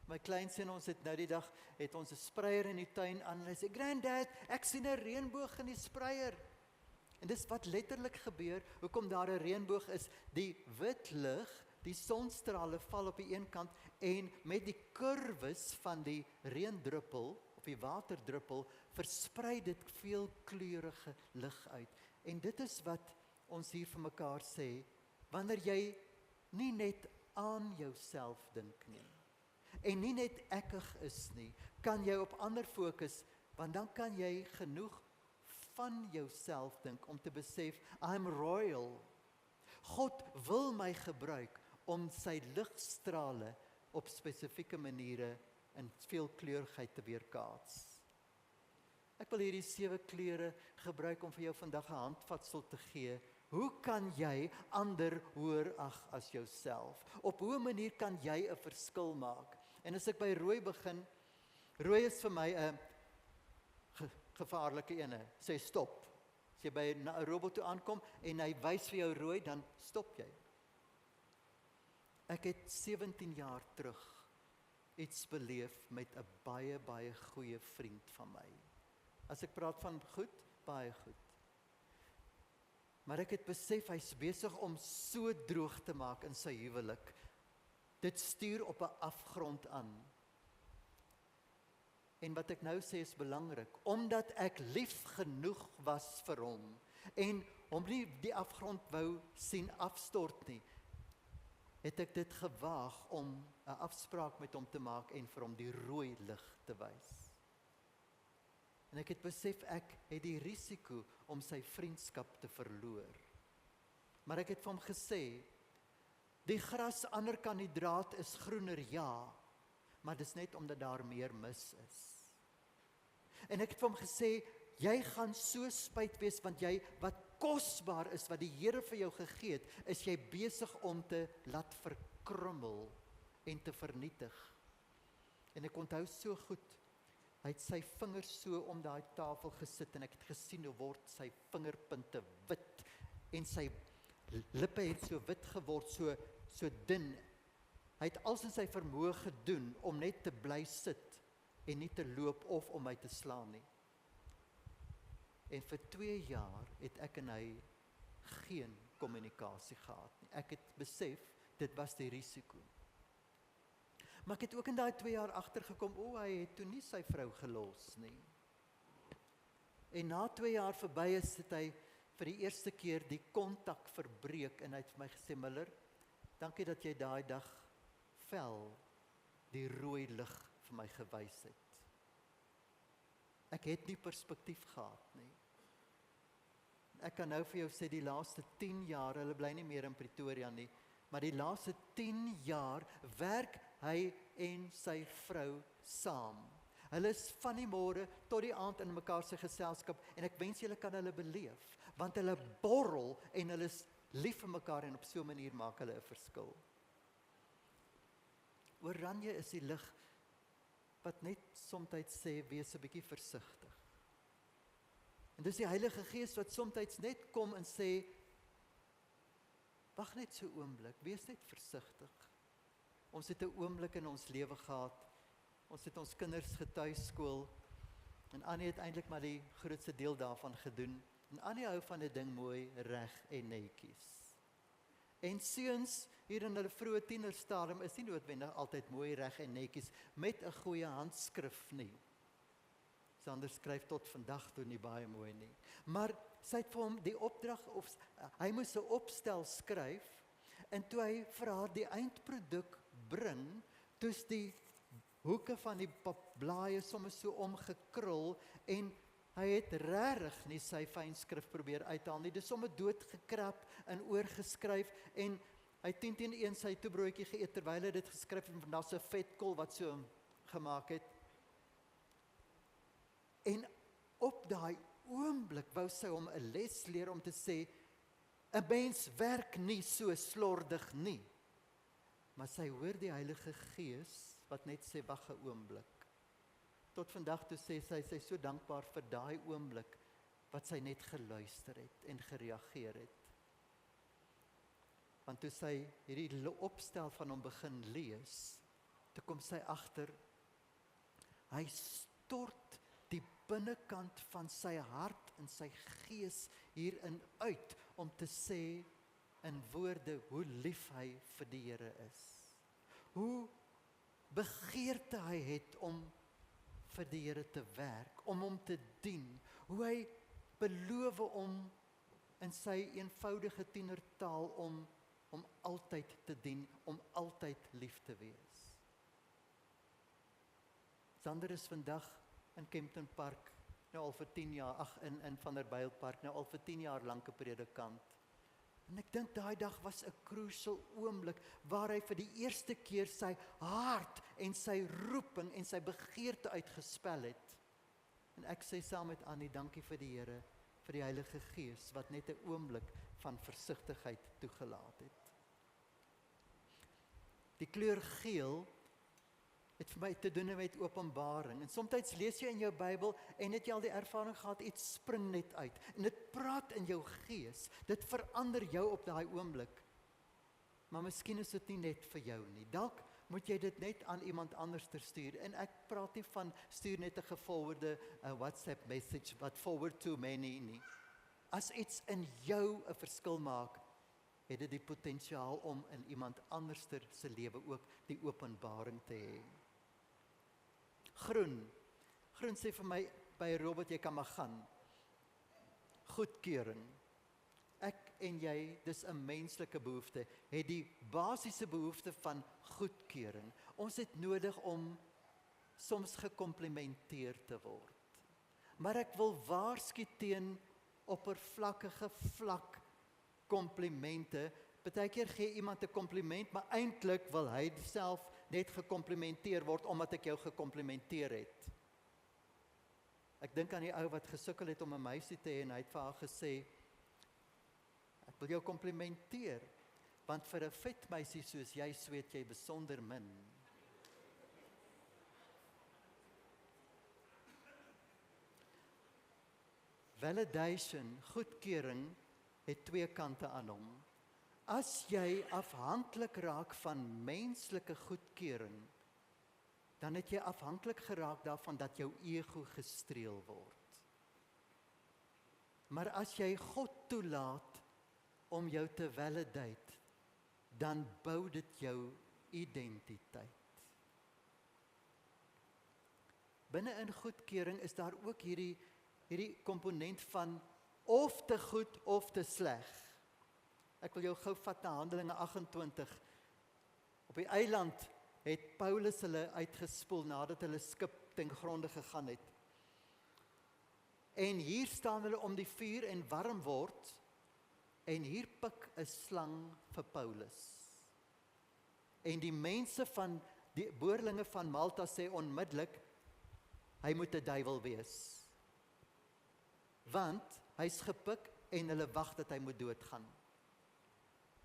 My kleinseun, ons het nou die dag, het ons 'n spreier in die tuin aan, en hy sê, "Granddad, ek sien 'n reënboog in die spreier." En dis wat letterlik gebeur, hoekom daar 'n reënboog is, die wit lig, die sonstrale val op die een kant, en met die kurwes van die reendruppel, op die waterdruppel, versprei dit veelkleurige lig uit. En dit is wat ons hier vir mekaar sê, wanneer jy nie net aan jouself dink nie, en nie net ekkig is nie, kan jy op ander fokus, want dan kan jy genoeg van jouself dink om te besef, I'm royal. God wil my gebruik om sy ligstrale op spesifieke maniere in veelkleurigheid te weerkaats. Ek wil hierdie 7 kleure gebruik om vir jou vandag 'n handvatsel te gee. Hoe kan jy ander hoër ag as jouself? Op hoe 'n manier kan jy 'n verskil maak? En as ek by rooi begin, rooi is vir my 'n gevaarlike ene. Sê stop. As jy by 'n robot toe aankom en hy wys vir jou rooi, dan stop jy. Ek het 17 jaar terug iets beleef met 'n baie goeie vriend van my. As ek praat van goed, baie goed. Maar ek het besef, hy's besig om so droog te maak in sy huwelik. Dit stuur op 'n afgrond aan. En wat ek nou sê is belangrik, omdat ek lief genoeg was vir hom, en hom nie die afgrond wou sien afstort nie, het ek dit gewaag om 'n afspraak met hom te maak en vir hom die rooi lig te wys. En ek het besef, ek het die risiko om sy vriendskap te verloor. Maar ek het vir hom gesê, die gras ander kant die draad is groener, ja, maar dis net omdat daar meer mis is. En ek het vir hom gesê, jy gaan so spyt wees, want jy, wat kosbaar is, wat die Here vir jou gegee het, is jy besig om te laat verkrummel en te vernietig. En ek onthou so goed, hy het sy vingers so om daai tafel gesit, en ek het gesien hoe word sy vingerpunte wit, en sy lippe het so wit geword, so dun. Hy het alles in sy vermoë gedoen om net te bly sit en nie te loop of om my te slaan nie. En vir 2 jaar het ek en hy geen kommunikasie gehad nie. Ek het besef, dit was die risiko. Maar ek het ook in daai 2 jaar agtergekom, hy het toe nie sy vrou gelos nie. En na 2 jaar verby is, het hy vir die eerste keer die kontak verbreek, en hy het vir my gesê, Miller, dankie dat jy daai dag fel die rooi lig vir my gewys het. Ek het nie perspektief gehad nie. Ek kan nou vir jou sê, die laaste 10 jaar, hulle bly nie meer in Pretoria nie, maar die laaste 10 jaar werk hy en sy vrou saam. Hulle is van die môre tot die aand in mekaar se geselskap, en ek wens julle kan hulle beleef, want hulle borrel en hulle is lief vir mekaar, en op so 'n manier maak hulle 'n verskil. Oranje is die lig wat net soms sê, wees 'n bietjie versigtig. En dis die Heilige Gees wat soms net kom en sê, wag net so 'n oomblik, wees net versigtig. Ons het 'n oomblik in ons lewe gehad, ons het ons kinders getuiskool, en Annie het eintlik maar die grootste deel daarvan gedoen, en Annie hou van 'n ding mooi, reg en netjies. En seuns hier in hulle vroeë tienerstadium is nie noodwendig altyd mooi, reg en netjies, met 'n goeie handskrif nie. Sander skryf tot vandag toe nie baie mooi nie. Maar sy het vir hom die opdrag, of hy moes 'n opstel skryf, en toe hy vir haar die eindproduk bring, toe's die hoeke van die blaaie soms so omgekrul, en hy het regtig nie sy fynskrif probeer uithaal nie. Dis sommer doodgekrap en oorgeskryf, en hy het 10-1 sy toebroodjie geëet terwyl hy dit geskryf het, en daar's 'n vetkol wat so gemaak het. En op daai oomblik wou sy hom 'n les leer om te sê, 'n mens werk nie so slordig nie. Maar sy hoor die Heilige Gees wat net sê, wag 'n oomblik. tot vandag toe sê sy is so dankbaar vir daai oomblik wat sy net geluister het en gereageer het. Want toe sy hierdie opstel van hom begin lees, toe kom sy agter, hy stort die binnekant van sy hart en sy gees hierin uit, om te sê in woorde hoe lief hy vir die Here is. Hoe begeerte hy het om vir die Here te werk, om hom te dien, hoe hy beloof om in sy eenvoudige tienertaal om altyd te dien, om altyd lief te wees. Sander is vandag in Kempton Park, nou al vir 10 jaar, in Vanderbijlpark, nou al vir 10 jaar lank 'n predikant. En ek dink daai dag was 'n crucial oomblik waar hy vir die eerste keer sy hart en sy roeping en sy begeerte uitgespel het. En ek sê saam met Annie, dankie vir die Here, vir die Heilige Gees, wat net 'n oomblik van versigtigheid toegelaat het. Die kleur geel het vir my te doen met openbaring. En soms lees jy in jou Bybel en het jy al die ervaring gehad, iets spring net uit. En dit praat in jou gees. Dit verander jou op daai oomblik. Maar miskien is dit nie net vir jou nie. Dalk moet jy dit net aan iemand anders stuur. En ek praat nie van stuur net 'n geforwardde WhatsApp message, wat forward to many nie. As iets in jou 'n verskil maak, het dit die potensiaal om in iemand anders se lewe ook die openbaring te hê. Groen sê vir my, by Robert, jy kan maar gaan. Goedkeuring. Ek en jy, dis 'n menslike behoefte, het die basiese behoefte van goedkeuring. Ons het nodig om soms gekomplimenteer te word. Maar ek wil waarsku teen oppervlakkige vlak komplimente. Partykeer gee iemand 'n kompliment, maar eintlik wil hy self net gekomplimenteer word omdat ek jou gekomplimenteer het. Ek dink aan die ou wat gesukkel het om 'n meisie te hê en hy het vir haar gesê, ek wil jou komplimenteer, want vir 'n vet meisie soos jy sweet jy besonder min. Validation, goedkeuring, het 2 kante aan hom. As jy afhanklik raak van menslike goedkeuring, dan het jy afhanklik geraak daarvan dat jou ego gestreel word. Maar as jy God toelaat om jou te validate, dan bou dit jou identiteit. Binne in goedkeuring is daar ook hierdie komponent van of te goed of te sleg. Ek wil jou gou vat na Handelinge 28. Op die eiland het Paulus hulle uitgespoel nadat hulle skip ten gronde gegaan het. En hier staan hulle om die vuur en warm word, en hier pik 'n slang vir Paulus. En die mense van die boerlinge van Malta sê onmiddellik, hy moet 'n duiwel wees. Want hy's gepik en hulle wag dat hy moet doodgaan.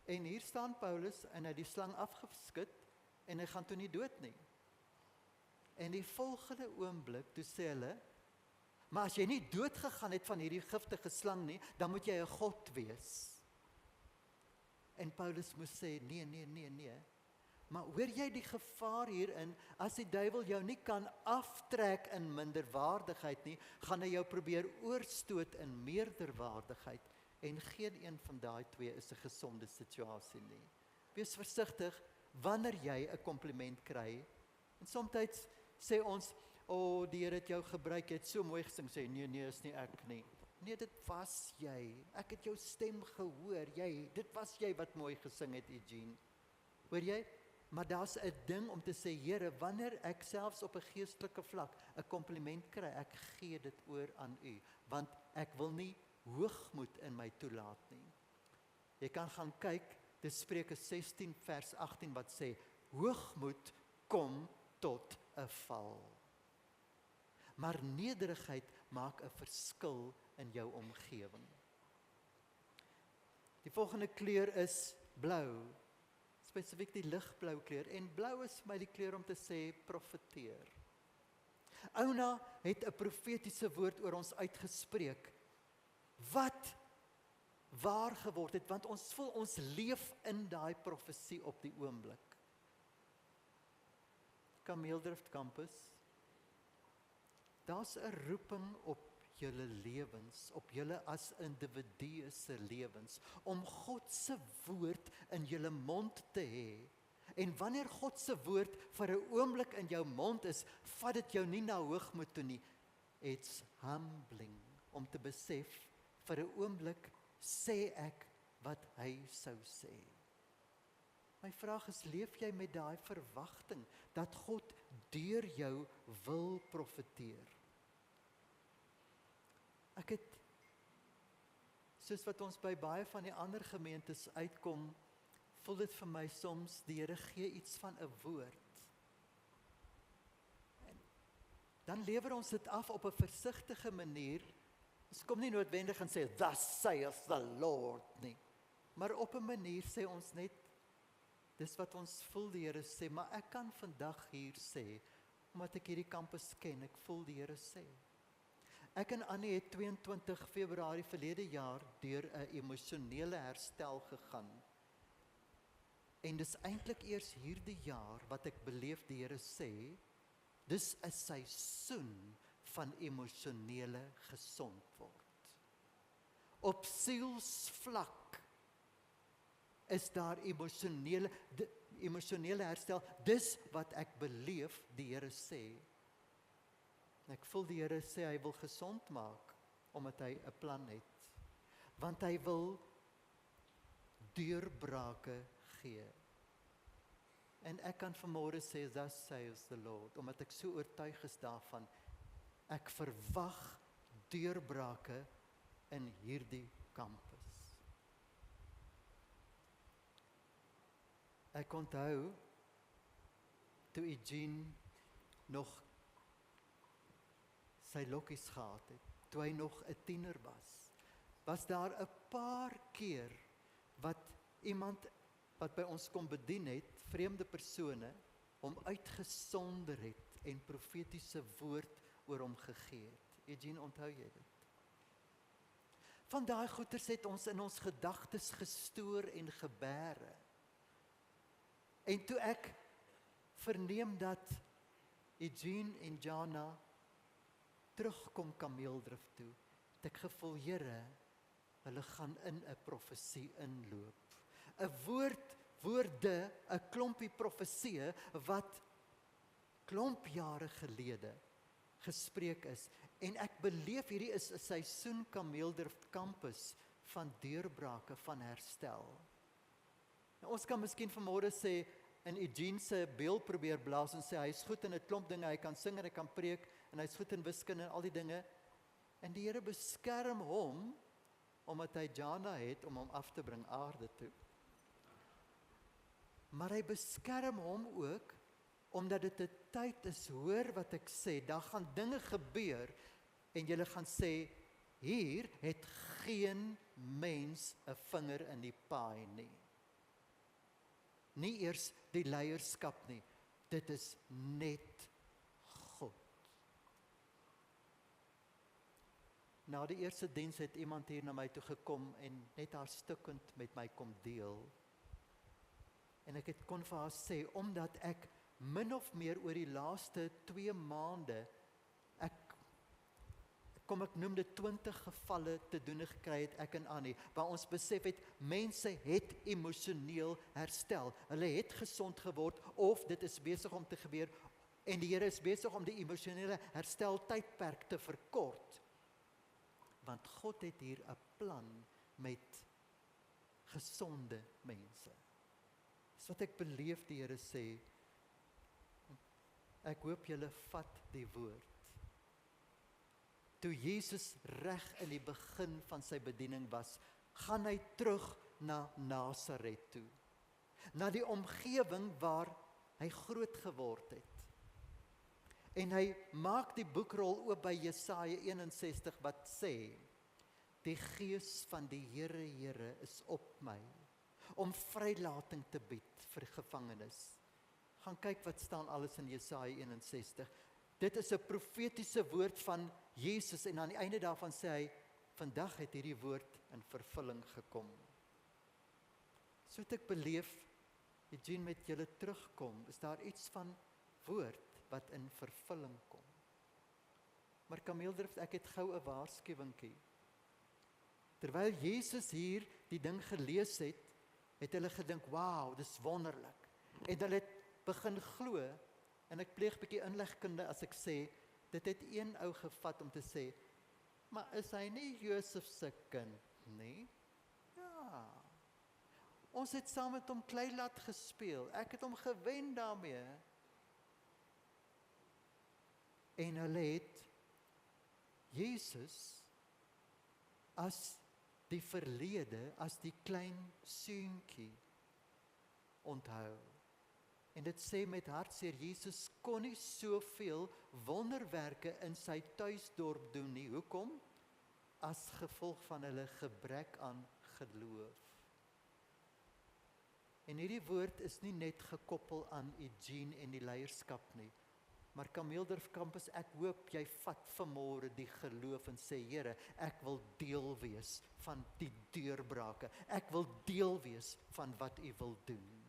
En hier staan Paulus en hy het die slang afgeskit en hy gaan toe nie dood nie. En die volgende oomblik toe sê hulle, maar as jy nie dood gegaan het van hierdie giftige slang nie, dan moet jy 'n god wees. En Paulus moes sê, nee. Maar hoor jy die gevaar hierin, as die duiwel jou nie kan aftrek in minderwaardigheid nie, gaan hy jou probeer oorstoot in meerderwaardigheid. En geen een van daai twee is 'n gesonde situasie nie. Wees versigtig wanneer jy 'n kompliment kry. En soms sê ons, die Here het jou gebruik, jy het so mooi gesing, sê nee, is nie ek nie. Nee, dit was jy. Ek het jou stem gehoor. Dit was jy wat mooi gesing het, Eugene. Hoor jy? Maar daar's 'n ding om te sê, Here, wanneer ek selfs op 'n geestelike vlak 'n kompliment kry, ek gee dit oor aan U, want ek wil nie hoogmoed in my toelaat nie. Jy kan gaan kyk, dis Spreuke 16 vers 18 wat sê, hoogmoed kom tot 'n val. Maar nederigheid maak 'n verskil in jou omgewing. Die volgende kleur is blou, spesifiek die ligblou kleur, en blou is vir my die kleur om te sê profeteer. Ouna het 'n profetiese woord oor ons uitgespreek, wat waar geword het, want ons voel ons leef in daai profesie op die oomblik. Kameeldrift Campus, daar's 'n roeping op julle lewens, op julle as individue se lewens, om God se woord in julle mond te hê. En wanneer God se woord vir 'n oomblik in jou mond is, vat dit jou nie na hoogmoed toe nie. It's humbling om te besef, vir 'n oomblik sê ek wat hy sou sê. My vraag is, leef jy met daai verwagting dat God deur jou wil profeteer? Ek het, soos wat ons by baie van die ander gemeentes uitkom, voel dit vir my soms, die Here gee iets van 'n woord. En dan lewer ons dit af op 'n versigtige manier. Ons kom nie noodwendig en sê, "Thus saith the Lord," nie. Maar op 'n manier sê ons net, dis wat ons voel die Here sê, maar ek kan vandag hier sê, omdat ek hierdie kampus ken, ek voel die Here sê. Ek en Annie het 22 Februarie verlede jaar deur 'n emosionele herstel gegaan. En dis eintlik eers hierdie jaar wat ek beleef die Here sê, dis 'n seisoen van emosionele gesond word. Op sielsvlak is daar emosionele herstel, dis wat ek beleef die Here sê. Ek voel die Here sê hy wil gesond maak, omdat hy 'n plan het. Want hy wil deurbrake gee. En ek kan vanmôre sê, thus says the Lord, omdat ek so oortuig is daarvan, ek verwag deurbrake in hierdie kampus. Ek onthou, toe Eugene nog sy lokkies gehad het, toe hy nog 'n tiener was daar 'n paar keer wat iemand wat by ons kom bedien het, vreemde persone, hom uitgesonder het en profetiese woord oor hom gegee het. Eugene, onthou jy dit? Van daai goeters het ons in ons gedagtes gestoor en gebêre. En toe ek verneem dat Eugene en Jana terugkom Kameeldrift toe, het ek gevoel, Here, hulle gaan in 'n profesie inloop. 'n woorde, 'n klompie profeseë wat klomp jare gelede gespreek is. En ek beleef hierdie is 'n seisoen Kameeldrift Campus van deurbrake, van herstel. Nou, ons kan miskien vanmôre sê, in Eugene se beeld probeer blaas en sê, hy is goed in 'n klomp dinge, hy kan sing en hy kan preek, en hy is goed in wiskunde en al die dinge. En die Here beskerm hom, omdat hy Jana het, om hom af te bring aarde toe. Maar hy beskerm hom ook, omdat dit 'n tyd is, hoor wat ek sê, daar gaan dinge gebeur, en julle gaan sê, hier het geen mens 'n vinger in die paai nie. Nie eers die leierskap nie, dit is net God. Na die eerste diens het iemand hier na my toe gekom en net haar stukkend met my kom deel. En ek kon vir haar sê, omdat ek min of meer oor die laaste 2 maande, ek noem dit 20 gevalle te doen gekry het, ek en Annie, waar ons besef het, mense het emosioneel herstel. Hulle het gesond geword, of dit is besig om te gebeur, en die Here is besig om die emosionele herstel tydperk te verkort. Want God het hier 'n plan met gesonde mense. Dis wat ek beleef die Here sê. Ek hoop julle vat die woord. Toe Jesus reg in die begin van sy bediening was, gaan hy terug na Nasaret toe. Na die omgewing waar hy groot geword het. En hy maak die boekrol oop by Jesaja 61 wat sê, die Gees van die Here is op my, om vrylating te bied vir gevangenes. Gaan kyk wat staan alles in Jesaja 61. Dit is 'n profetiese woord van Jesus en aan die einde daarvan sê hy, vandag het hierdie woord in vervulling gekom. So het ek beleef, Eugene, met julle terugkom, is daar iets van woord wat in vervulling kom. Maar Kameeldrift, ek het gou 'n waarskuwingkie. Terwyl Jesus hier die ding gelees het, het hulle gedink, wow, dis wonderlik. En hulle het begin glo, en ek pleeg 'n bietjie inlegkunde as ek sê, dit het een ou gevat om te sê, maar is hy nie Josef se kind nie? Ja. Ons het saam met hom kleilat gespeel. Ek het hom gewen daarmee. En hulle het Jesus as die verlede, as die klein seentjie onthou. En dit sê met hartseer, Jesus kon nie soveel wonderwerke in sy tuisdorp doen nie. Hoekom? As gevolg van hulle gebrek aan geloof. En hierdie woord is nie net gekoppel aan Eugene en die leierskap nie. Maar Kameeldrift Campus, ek hoop jy vat vanmôre die geloof en sê, Here, ek wil deel wees van die deurbrake. Ek wil deel wees van wat U wil doen.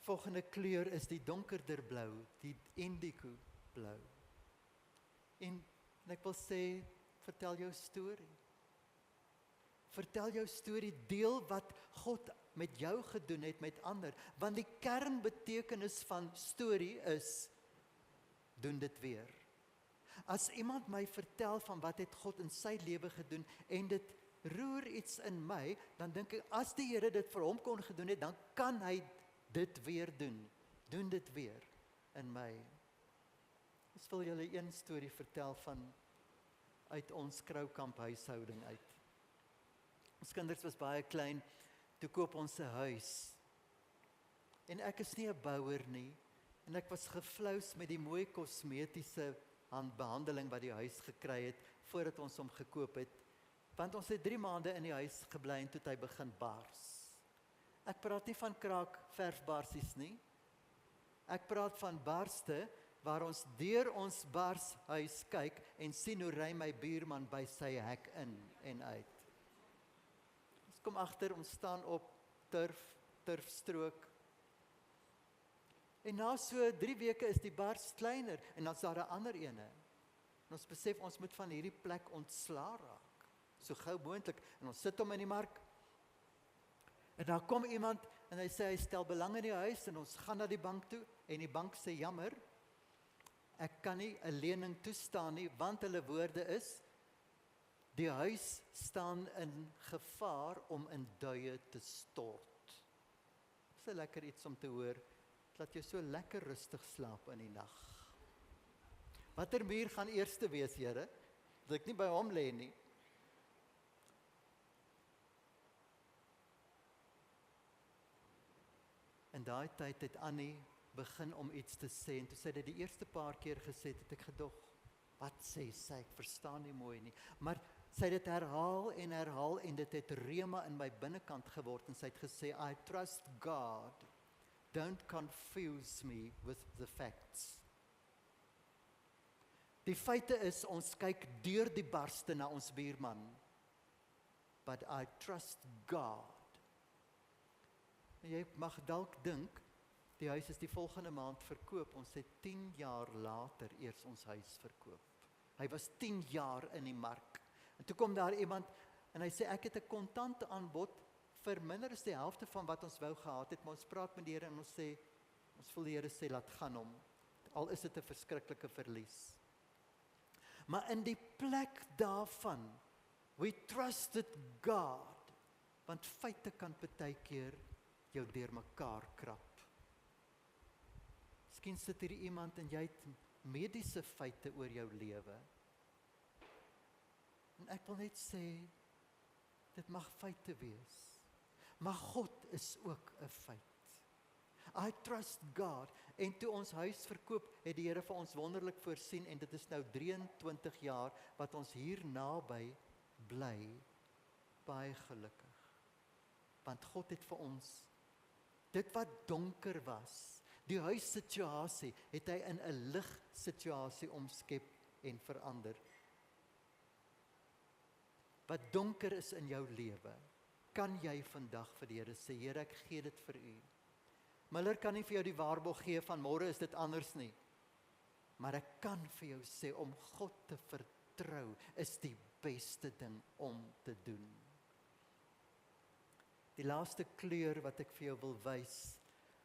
Volgende kleur is die donkerder blou, die indigo blou. En ek wil sê, vertel jou storie. Vertel jou storie, deel wat God met jou gedoen het met ander, want die kernbetekenis van storie is, doen dit weer. As iemand my vertel van wat het God in sy lewe gedoen, en dit roer iets in my, dan dink ek, as die Here dit vir hom kon gedoen het, dan kan hy dit weer doen. Doen dit weer in my. Ek wil julle een storie vertel van uit ons Kroukamp huishouding uit. Ons kinders was baie klein, toe koop ons 'n huis. En ek is nie 'n bouer nie, en ek was geflous met die mooi kosmetiese behandeling wat die huis gekry het, voordat ons hom gekoop het, want ons het 3 maande in die huis gebly en toe het hy begin bars. Ek praat nie van kraakverfbarsies nie, ek praat van barste, waar ons deur ons barshuis kyk, en sien hoe ry my buurman by sy hek in en uit. Ons kom agter, ons staan op turfstrook. En na so 3 weke is die bars kleiner, en dan is daar 'n ander ene. En ons besef, ons moet van hierdie plek ontslaa raak, so gou moontlik, en ons sit hom in die mark. En dan kom iemand, en hy sê, hy stel belang in die huis, en ons gaan na die bank toe, en die bank sê, jammer, ek kan nie 'n lening toestaan nie, want hulle woorde is, die huis staan in gevaar om in duie te stort. Dis 'n lekker iets om te hoor, dat jy so lekker rustig slaap in die nag. Watter muur gaan eerste wees, Here? Dat ek nie by hom lê nie. In daai tyd het Annie begin om iets te sê, en toe sy dit die eerste paar keer gesê het ek gedog, wat sê sy? Ek verstaan nie mooi nie. Maar sy het dit herhaal, en dit het rema in my binnekant geword, en sy het gesê, I trust God, don't confuse me with the facts. Die feite is, ons kyk deur die barste na ons buurman, but I trust God. En jy mag dalk dink, die huis is die volgende maand verkoop, ons het 10 jaar later eers ons huis verkoop. Hy was 10 jaar in die mark. En toe kom daar iemand, en hy sê, ek het 'n kontante aanbod, vir minder as die helfte van wat ons wou gehad het, maar ons praat met die Here, en ons sê, ons voel die Here sê, laat gaan hom, al is dit 'n verskriklike verlies. Maar in die plek daarvan, we trusted God, want feite kan partykeer jou deurmekaar krap. Miskien sit hier iemand en jy het mediese feite oor jou lewe. En ek wil net sê, dit mag feite wees. Maar God is ook 'n feit. I trust God. En toe ons huis verkoop, het die Here vir ons wonderlik voorsien, en dit is nou 23 jaar wat ons hier naby bly, baie gelukkig. Want God het vir ons dit wat donker was, Die huissituasie het hy in 'n ligsituasie omskep en verander. Wat donker is in jou lewe, kan jy vandag vir die Here sê, Here, ek gee dit vir U. Miller kan nie vir jou die waarborg gee van môre is dit anders nie. Maar ek kan vir jou sê, om God te vertrou, is die beste ding om te doen. Die laaste kleur wat ek vir jou wil wys,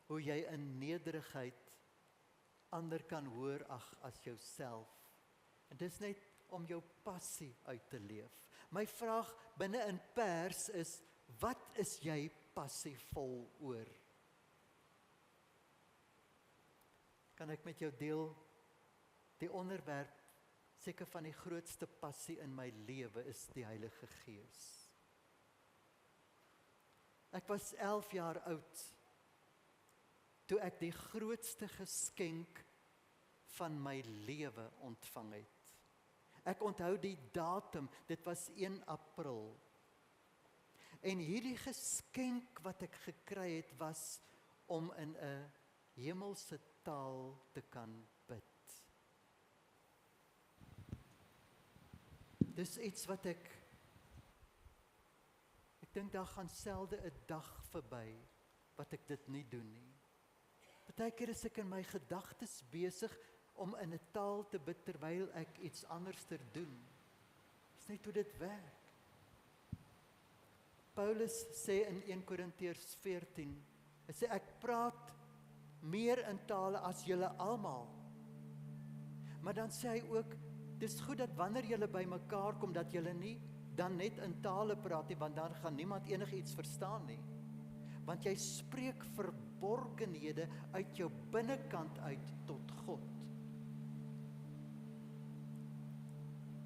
hoe jy in nederigheid ander kan hoor as jouself. En dis net om jou passie uit te leef. My vraag binne in Pers is, wat is jy passievol oor? Kan ek met jou deel, die onderwerp, seker van die grootste passie in my lewe is die Heilige Gees. Ek was 11 jaar oud, toe ek die grootste geskenk van my lewe ontvang het. Ek onthou die datum, dit was 1 April. En hierdie geskenk wat ek gekry het, was om in 'n hemelse taal te kan bid. Dis iets wat ek dink daar gaan selde 'n dag verby, wat ek dit nie doen nie. Partykeer is ek in my gedagtes besig om in 'n taal te bid terwyl ek iets anders te doen. Dis net hoe dit werk. Paulus sê in 1 Korintiërs 14, hy sê ek praat meer in tale as julle almal. Maar dan sê hy ook, dis goed dat wanneer julle by mekaar kom, dat julle nie dan net in tale praat nie, want dan gaan niemand enigiets verstaan nie. Want jy spreek verborgenhede uit jou binnekant uit tot God.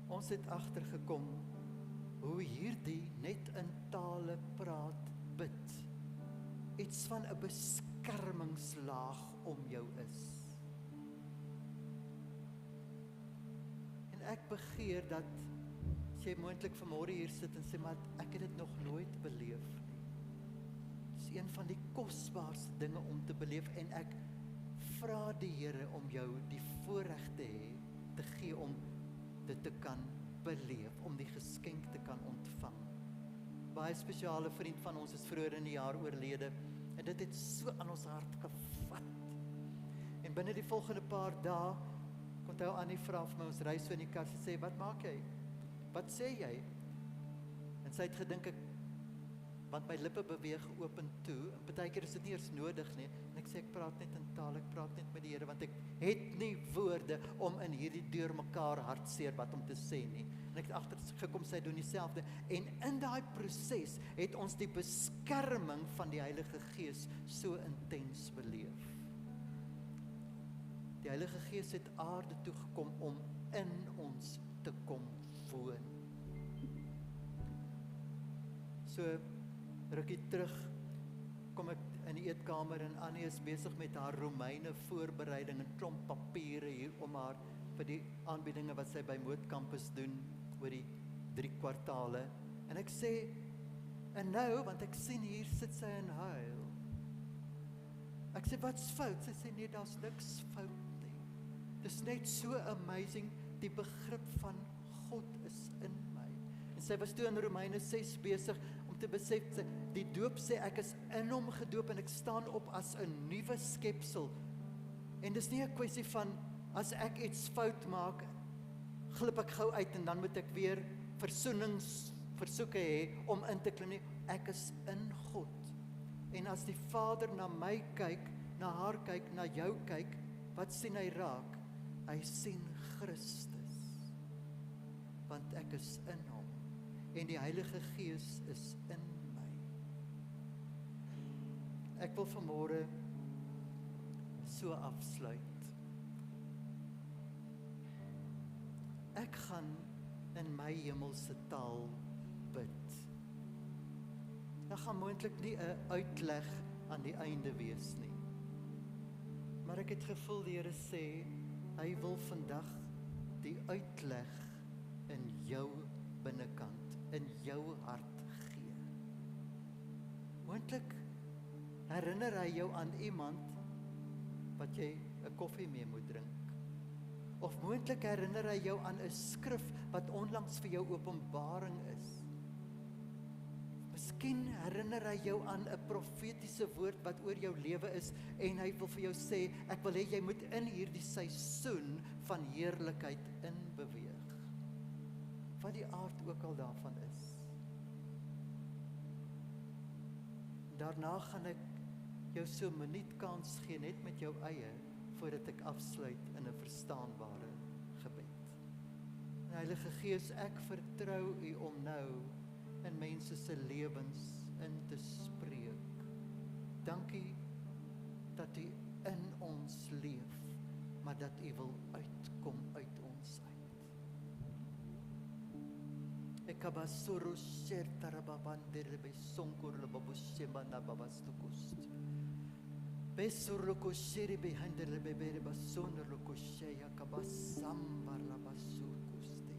Ons het agtergekom hoe hierdie net in tale praat bid iets van 'n beskermingslaag om jou is. En ek begeer dat as jy moontlik vanmôre hier sit en sê, maar ek het dit nog nooit beleef nie. Dis een van die kosbaarste dinge om te beleef en ek vra die Here om jou die voorreg te gee om dit te kan beleef, om die geskenk te kan ontvang. Baie spesiale vriend van ons is vroeër in die jaar oorlede en dit het so aan ons hart gevat. En binne die volgende paar dae kon hy Annie vra vir my, ons ry so in die kar, sy sê, wat maak jy? Wat sê jy? En sy het gedink want my lippe beweeg oop en toe, en partykeer is dit nie eers nodig nie, en ek sê, ek praat net in taal, ek praat net met die Here, want ek het nie woorde om in hierdie deur mekaar hartseer wat om te sê nie, en ek het agtergekom, sy doen dieselfde, en in daai proses het ons die beskerming van die Heilige Gees so intens beleef. Die Heilige Gees het aarde toe gekom om in ons te kom woon. So, rukkie terug, kom ek in die eetkamer en Annie is besig met haar Romeine voorbereiding en klomp papiere hier om haar vir die aanbiedinge wat sy by Mootcampus doen oor die 3 kwartale. En ek sê, en nou, want ek sien hier sit sy en huil. Ek sê, wat's fout? Sy sê, nee, daar's niks fout nie. Dis net so amazing, die begrip van God is in my. En sy was toe in Romeine 6 besig om te besef, die doop sê ek is in hom gedoop en ek staan op as 'n nuwe skepsel. En dis nie 'n kwessie van as ek iets fout maak, glip ek gou uit en dan moet ek weer versoeningsversoeke hê om in te klim nie. Ek is in God. En as die Vader na my kyk, na haar kyk, na jou kyk, wat sien hy raak? Hy sien Christus. Want ek is in hom. En die Heilige Gees is in my. Ek wil vanmôre so afsluit. Ek gaan in my hemelse taal bid. Daar gaan moontlik nie 'n uitleg aan die einde wees nie. Maar ek het gevoel die Here sê, hy wil vandag die uitleg in jou binnekant, in jou hart gee. Moontlik herinner hy jou aan iemand wat jy 'n koffie mee moet drink. Of moontlik herinner hy jou aan 'n skrif wat onlangs vir jou openbaring is. Miskien herinner hy jou aan 'n profetiese woord wat oor jou lewe is en hy wil vir jou sê, ek wil hê jy moet in hierdie seisoen van heerlikheid inbeweeg. Wat die aard ook al daarvan is. Daarna gaan ek jou so 'n minuut kans gee net met jou eie voordat ek afsluit in 'n verstaanbare gebed. En Heilige Gees, ek vertrou U om nou in mense se lewens in te spreek. Dankie dat U in ons leef, maar dat U wil uitkom uit ons uit. Ekabasuru sertarababandere besonkurle babushemana babastukust. Besurluko shiri behandele bebere basonderluko sheya kabasambarla basurkuste.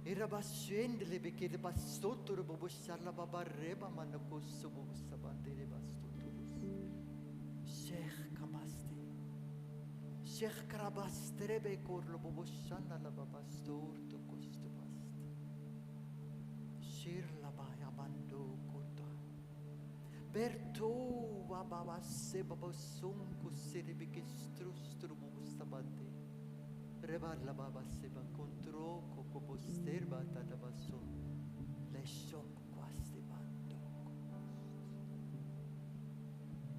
Irabashendele bekede basotur babusharla babareba manakosumu sabandere bastoturus. Sheikh Kamaste. Sheikh Krabastere bekorlo babushana la babastor to kostubast. Shirla baya bando kota. Berto Baba seba sonku seribike strustru mustabante. Rebar la baba seba